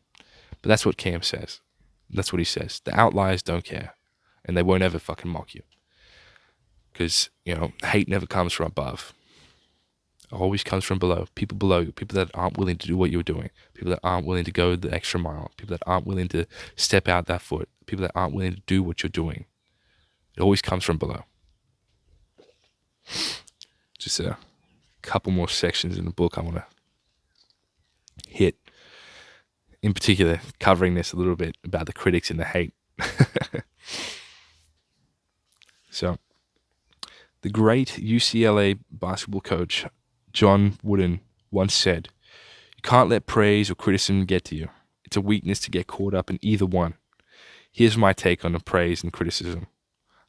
But that's what Cam says. That's what he says. The outliers don't care, and they won't ever fucking mock you. Because, hate never comes from above. It always comes from below. People below you. People that aren't willing to do what you're doing. People that aren't willing to go the extra mile. People that aren't willing to step out that foot. People that aren't willing to do what you're doing. It always comes from below. Just a couple more sections in the book I want to hit. In particular, covering this a little bit about the critics and the hate. So, the great UCLA basketball coach John Wooden once said, "You can't let praise or criticism get to you. It's a weakness to get caught up in either one." Here's my take on the praise and criticism.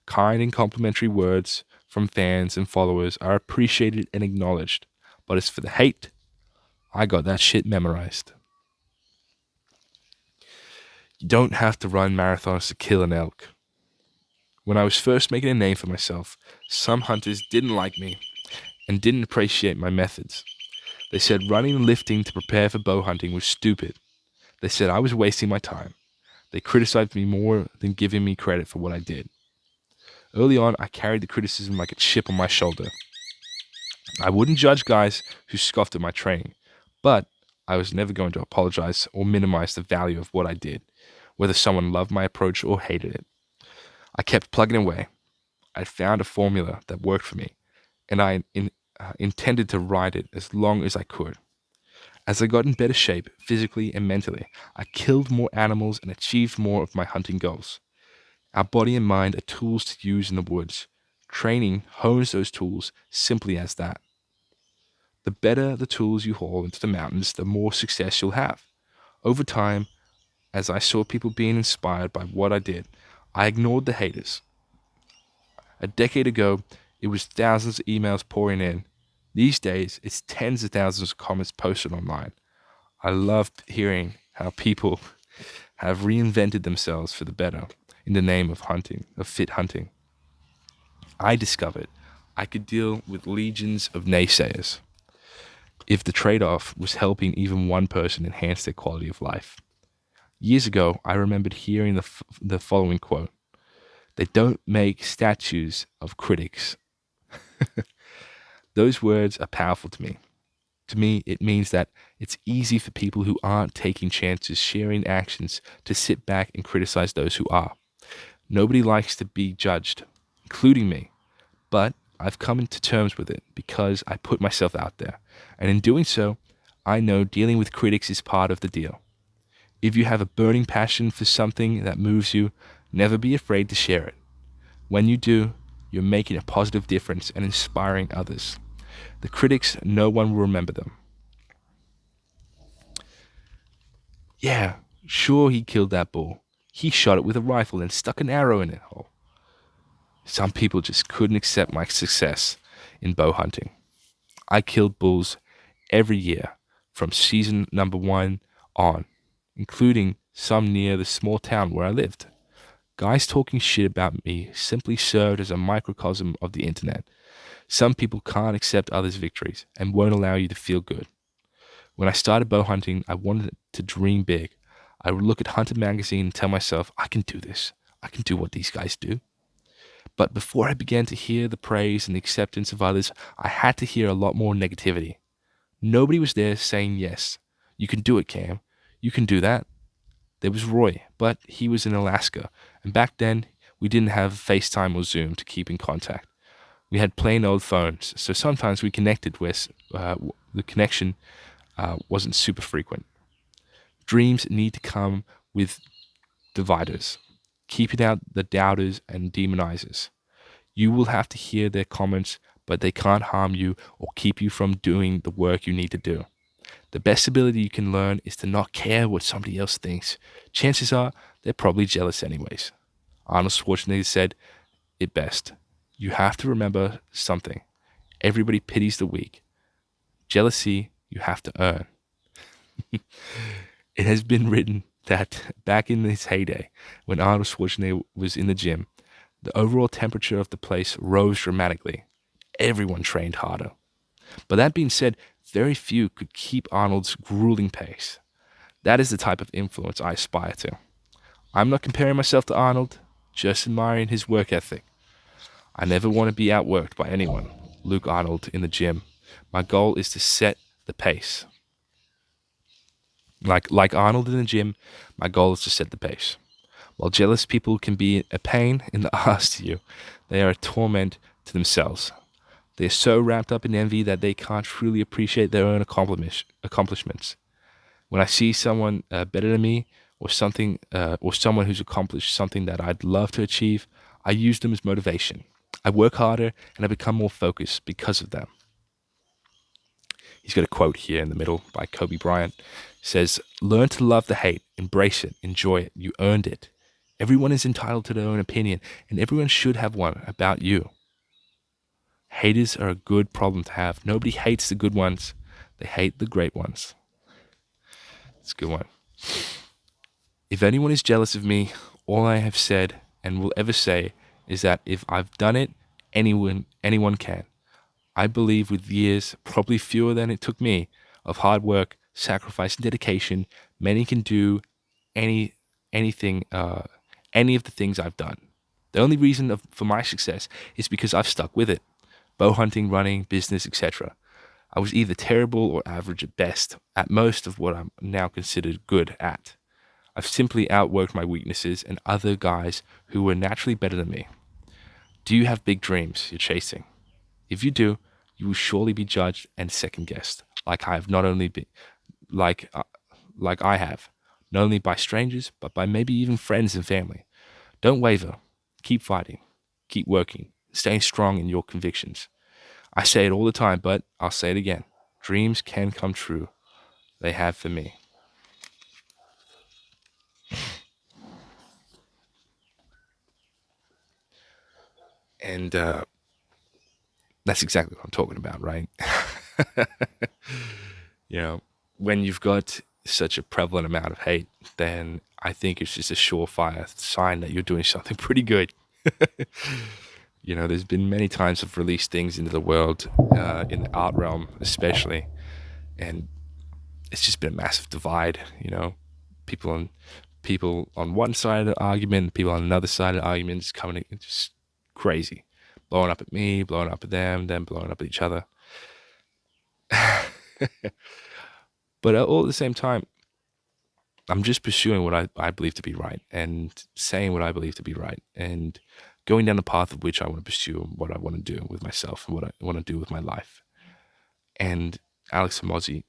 Kind and complimentary words from fans and followers are appreciated and acknowledged. But as for the hate, I got that shit memorized. You don't have to run marathons to kill an elk. When I was first making a name for myself, some hunters didn't like me and didn't appreciate my methods. They said running and lifting to prepare for bow hunting was stupid. They said I was wasting my time. They criticized me more than giving me credit for what I did. Early on, I carried the criticism like a chip on my shoulder. I wouldn't judge guys who scoffed at my training, but I was never going to apologize or minimize the value of what I did, whether someone loved my approach or hated it. I kept plugging away. I found a formula that worked for me, and I intended to ride it as long as I could. As I got in better shape, physically and mentally, I killed more animals and achieved more of my hunting goals. Our body and mind are tools to use in the woods. Training hones those tools simply as that. The better the tools you haul into the mountains, the more success you'll have. Over time, as I saw people being inspired by what I did, I ignored the haters. A decade ago, it was thousands of emails pouring in. These days, it's tens of thousands of comments posted online. I love hearing how people have reinvented themselves for the better in the name of hunting, of fit hunting. I discovered I could deal with legions of naysayers if the trade-off was helping even one person enhance their quality of life. Years ago, I remembered hearing the following quote: "They don't make statues of critics." Those words are powerful to me. To me, it means that it's easy for people who aren't taking chances, sharing actions, to sit back and criticize those who are. Nobody likes to be judged, including me. But I've come into terms with it because I put myself out there. And in doing so, I know dealing with critics is part of the deal. If you have a burning passion for something that moves you, never be afraid to share it. When you do, you're making a positive difference and inspiring others. The critics, no one will remember them. Yeah, sure, he killed that bull. He shot it with a rifle and stuck an arrow in it. Oh. Some people just couldn't accept my success in bow hunting. I killed bulls every year from season number 1 on, including some near the small town where I lived. Guys talking shit about me simply served as a microcosm of the internet. Some people can't accept others' victories and won't allow you to feel good. When I started bow hunting, I wanted to dream big. I would look at Hunter magazine and tell myself, I can do this. I can do what these guys do. But before I began to hear the praise and the acceptance of others, I had to hear a lot more negativity. Nobody was there saying, yes, you can do it, Cam. You can do that. There was Roy, but he was in Alaska, and back then we didn't have FaceTime or Zoom to keep in contact. We had plain old phones, so sometimes we connected with the connection wasn't super frequent. Dreams need to come with dividers, keeping out the doubters and demonizers. You will have to hear their comments, but they can't harm you or keep you from doing the work you need to do. The best ability you can learn is to not care what somebody else thinks. Chances are they're probably jealous anyways. Arnold Schwarzenegger said it best. You have to remember something. Everybody pities the weak. Jealousy you have to earn. It has been written that back in his heyday, when Arnold Schwarzenegger was in the gym, the overall temperature of the place rose dramatically. Everyone trained harder. But that being said, very few could keep Arnold's grueling pace. That is the type of influence I aspire to. I'm not comparing myself to Arnold, just admiring his work ethic. I never want to be outworked by anyone. Luke Arnold in the gym. My goal is to set the pace. Like Arnold in the gym, my goal is to set the pace. While jealous people can be a pain in the ass to you, they are a torment to themselves. They are so wrapped up in envy that they can't truly appreciate their own accomplishments. When I see someone better than me, or someone who's accomplished something that I'd love to achieve, I use them as motivation. I work harder and I become more focused because of them. He's got a quote here in the middle by Kobe Bryant. It says, "Learn to love the hate, embrace it, enjoy it. You earned it. Everyone is entitled to their own opinion, and everyone should have one about you. Haters are a good problem to have. Nobody hates the good ones. They hate the great ones." It's a good one. If anyone is jealous of me, all I have said and will ever say is that if I've done it, anyone can. I believe with years, probably fewer than it took me, of hard work, sacrifice, and dedication, many can do any anything, any of the things I've done. The only reason for my success is because I've stuck with it. Bow hunting, running, business, etc. I was either terrible or average at best, at most of what I'm now considered good at. I've simply outworked my weaknesses and other guys who were naturally better than me. Do you have big dreams you're chasing? If you do, you will surely be judged and second guessed, like I have not only been, like I have, not only by strangers but by maybe even friends and family. Don't waver. Keep fighting. Keep working. Staying strong in your convictions. I say it all the time, but I'll say it again. Dreams can come true. They have for me. And that's exactly what I'm talking about, right? You know, when you've got such a prevalent amount of hate, then I think it's just a surefire sign that you're doing something pretty good. You know, there's been many times I've released things into the world, in the art realm especially, and it's just been a massive divide. You know, people on people on one side of the argument, people on another side of the argument, just coming in, just crazy, blowing up at me, blowing up at them, then blowing up at each other. But all at the same time, I'm just pursuing what I believe to be right and saying what I believe to be right and going down the path of which I want to pursue, what I want to do with myself and what I want to do with my life. And Alex Hormozi,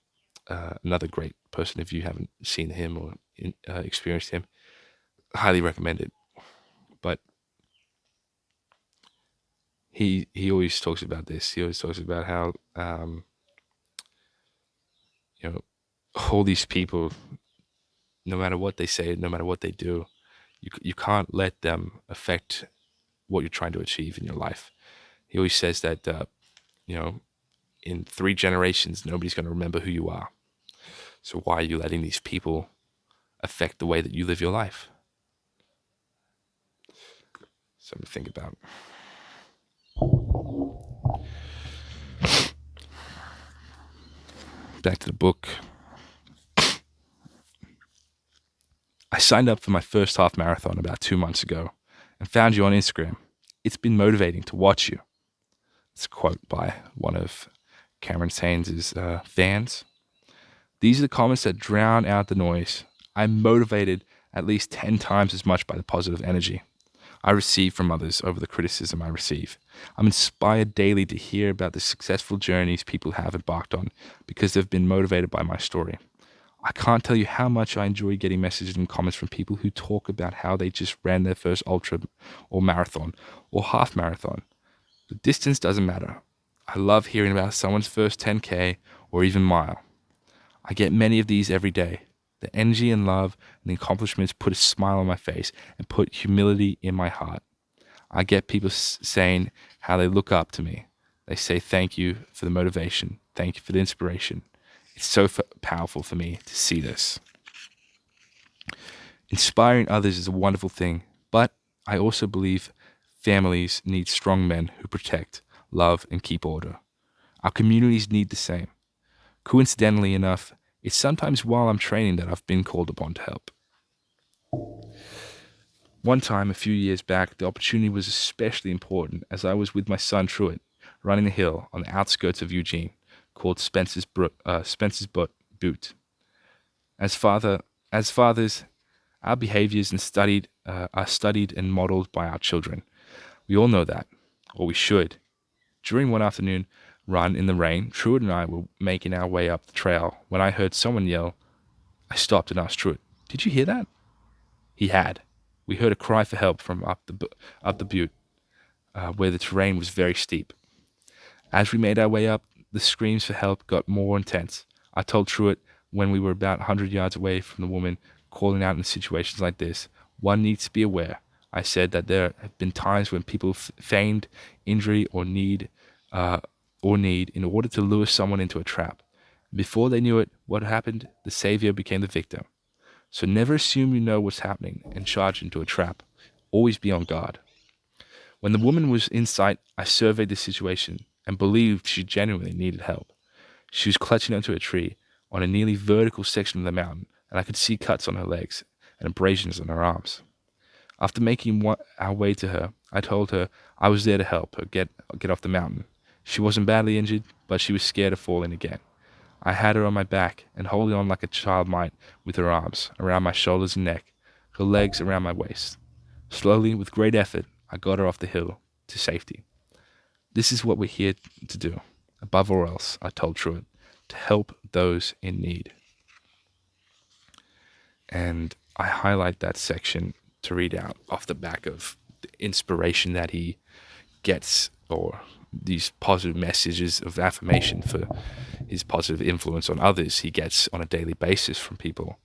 another great person, if you haven't seen him or experienced him, highly recommend it. But he always talks about this. He always talks about how you know, all these people, no matter what they say, no matter what they do, you can't let them affect what you're trying to achieve in your life. He always says that you know, in 3 generations, nobody's going to remember who you are. So why are you letting these people affect the way that you live your life? Something to think about. Back to the book. I signed up for my first half marathon about 2 months ago and found you on Instagram. it's been motivating to watch you. It's a quote by one of Cameron Sains' fans. These are the comments that drown out the noise. I'm motivated at least 10 times as much by the positive energy I receive from others over the criticism I receive. I'm inspired daily to hear about the successful journeys people have embarked on because they've been motivated by my story. I can't tell you how much I enjoy getting messages and comments from people who talk about how they just ran their first ultra or marathon or half marathon. The distance doesn't matter. I love hearing about someone's first 10K or even mile. I get many of these every day. The energy and love and the accomplishments put a smile on my face and put humility in my heart. I get people saying how they look up to me. They say thank you for the motivation. Thank you for the inspiration. It's so powerful for me to see this. Inspiring others is a wonderful thing, but I also believe families need strong men who protect, love, and keep order. Our communities need the same. Coincidentally enough, it's sometimes while I'm training that I've been called upon to help. One time, a few years back, the opportunity was especially important as I was with my son Truett, running a hill on the outskirts of Eugene called Spencer's Butte. As fathers, our behaviors are studied and modeled by our children. We all know that, or we should. During one afternoon run in the rain, Truett and I were making our way up the trail when I heard someone yell. I stopped and asked Truett, "Did you hear that?" He had. We heard a cry for help from up the butte, where the terrain was very steep. As we made our way up, the screams for help got more intense. I told Truett when we were about 100 yards away from the woman calling out in situations like this, one needs to be aware. I said that there have been times when people feigned injury or need in order to lure someone into a trap. Before they knew it, what happened? The savior became the victim. So never assume you know what's happening and charge into a trap. Always be on guard. When the woman was in sight, I surveyed the situation and believed she genuinely needed help. She was clutching onto a tree on a nearly vertical section of the mountain, and I could see cuts on her legs and abrasions on her arms. After making our way to her, I told her I was there to help her get off the mountain. She wasn't badly injured, but she was scared of falling again. I had her on my back and holding on like a child might with her arms around my shoulders and neck, her legs around my waist. Slowly, with great effort, I got her off the hill to safety. This is what we're here to do. Above all else, I told Truett, to help those in need. And I highlight that section to read out off the back of the inspiration that he gets, or these positive messages of affirmation for his positive influence on others he gets on a daily basis from people.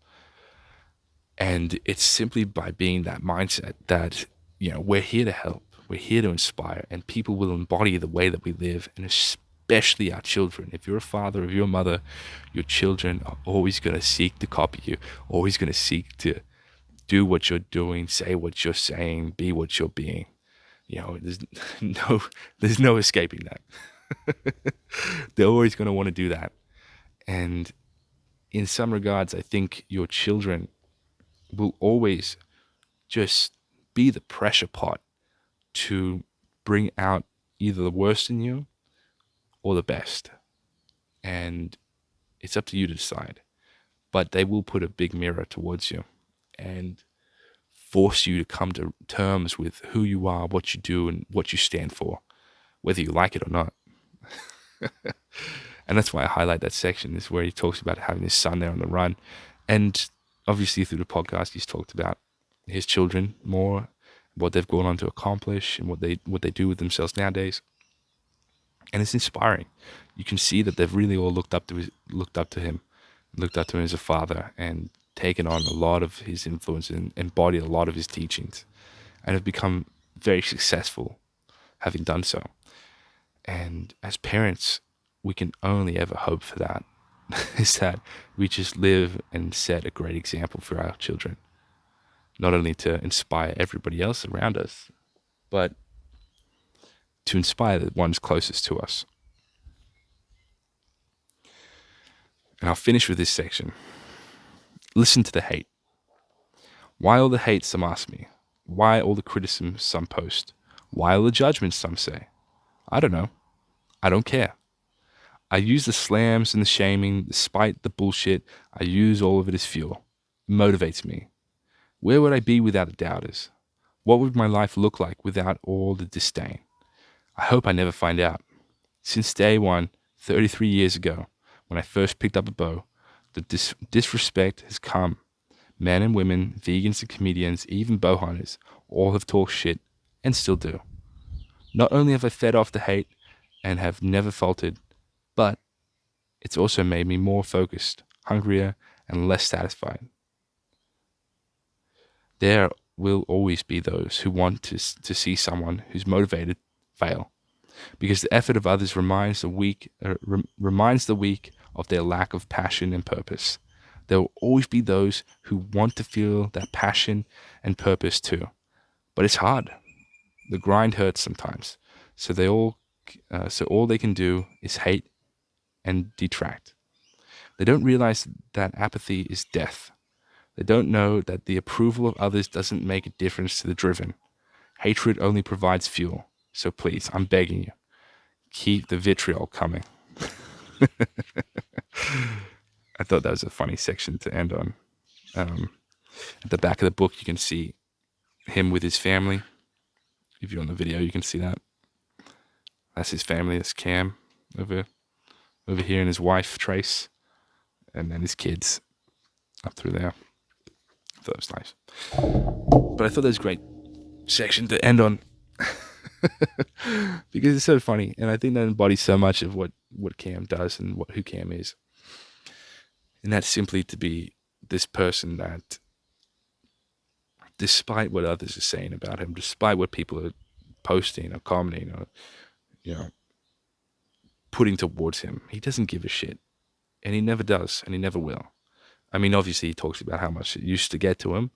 And it's simply by being that mindset that, we're here to help, we're here to inspire, and people will embody the way that we live, and especially our children. If you're a father, if you're a mother, your children are always going to seek to copy you, always going to seek to do what you're doing, say what you're saying, be what you're being. There's no escaping that. They're always going to want to do that. And in some regards, I think your children will always just be the pressure pot to bring out either the worst in you or the best. And it's up to you to decide. But they will put a big mirror towards you and force you to come to terms with who you are, what you do, and what you stand for, whether you like it or not. And that's why I highlight that section, is where he talks about having his son there on the run. And obviously through the podcast, he's talked about his children more, what they've gone on to accomplish and what they do with themselves nowadays. And it's inspiring. You can see that they've really all looked up to him, looked up to him as a father, and taken on a lot of his influence and embodied a lot of his teachings, and have become very successful having done so. And as parents, we can only ever hope for that, is that we just live and set a great example for our children, not only to inspire everybody else around us, but to inspire the ones closest to us. And I'll finish with this section. Listen to the hate. Why all the hate, some ask me? Why all the criticism, some post? Why all the judgments, some say? I don't know. I don't care. I use the slams and the shaming, despite the bullshit. I use all of it as fuel. It motivates me. Where would I be without the doubters? What would my life look like without all the disdain? I hope I never find out. Since day one, 33 years ago, when I first picked up a bow, the disrespect has come. Men and women, vegans and comedians, even bow hunters, all have talked shit and still do. Not only have I fed off the hate and have never faltered, but it's also made me more focused, hungrier, and less satisfied. There will always be those who want to see someone who's motivated fail, because the effort of others reminds the weak of their lack of passion and purpose. There will always be those who want to feel that passion and purpose too, but it's hard. The grind hurts sometimes, so all they can do is hate and detract. They don't realize that apathy is death. They don't know that the approval of others doesn't make a difference to the driven. Hatred only provides fuel. So please, I'm begging you, keep the vitriol coming. I thought that was a funny section to end on. At the back of the book, you can see him with his family. If you're on the video, you can see that. That's his family. That's Cam over here, and his wife, Trace, and then his kids up through there. I thought it was nice. But I thought that was a great section to end on because it's so funny, and I think that embodies so much of what Cam does and who Cam is. And that's simply to be this person that, despite what others are saying about him, despite what people are posting or commenting or, putting towards him, he doesn't give a shit. And he never does, and he never will. I mean, obviously he talks about how much it used to get to him,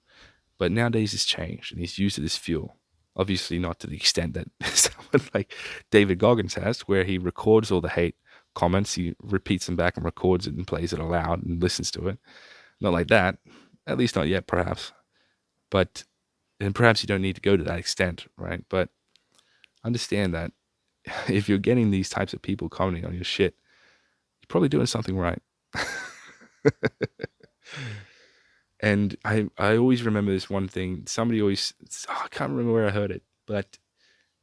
but nowadays it's changed, and he's used it as fuel. Obviously not to the extent that someone like David Goggins has, where he records all the hate comments, he repeats them back and records it and plays it aloud and listens to it. Not like that, at least not yet, perhaps. And perhaps you don't need to go to that extent, right? But understand that if you're getting these types of people commenting on your shit, you're probably doing something right. And I always remember this one thing. Somebody always, I can't remember where I heard it, but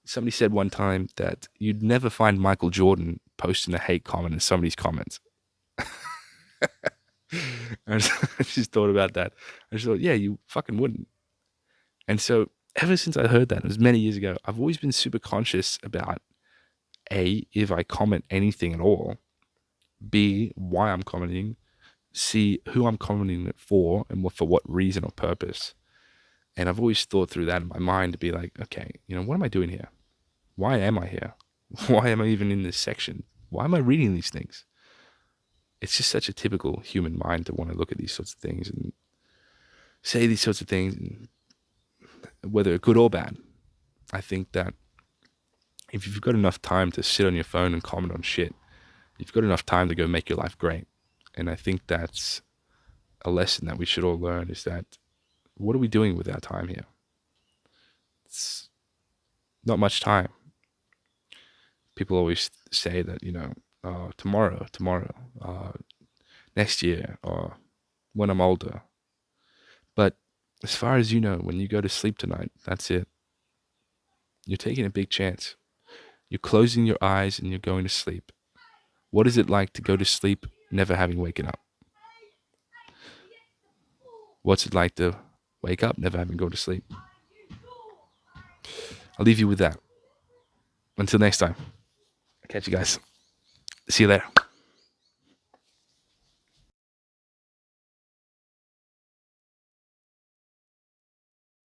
somebody said one time that you'd never find Michael Jordan posting a hate comment in somebody's comments. I just thought about that. I just thought, yeah, you fucking wouldn't. And so ever since I heard that, it was many years ago, I've always been super conscious about A, if I comment anything at all, B, why I'm commenting, C, who I'm commenting it for and for what reason or purpose. And I've always thought through that in my mind to be like, okay, what am I doing here? Why am I here? Why am I even in this section? Why am I reading these things? It's just such a typical human mind to want to look at these sorts of things and say these sorts of things, and whether good or bad. I think that if you've got enough time to sit on your phone and comment on shit, you've got enough time to go make your life great. And I think that's a lesson that we should all learn, is that what are we doing with our time here? It's not much time. People always say that, tomorrow, next year, or when I'm older. But as far as you know, when you go to sleep tonight, that's it. You're taking a big chance. You're closing your eyes and you're going to sleep. What is it like to go to sleep never having waken up? What's it like to wake up never having gone to sleep? I'll leave you with that. Until next time. Catch you guys. See you later.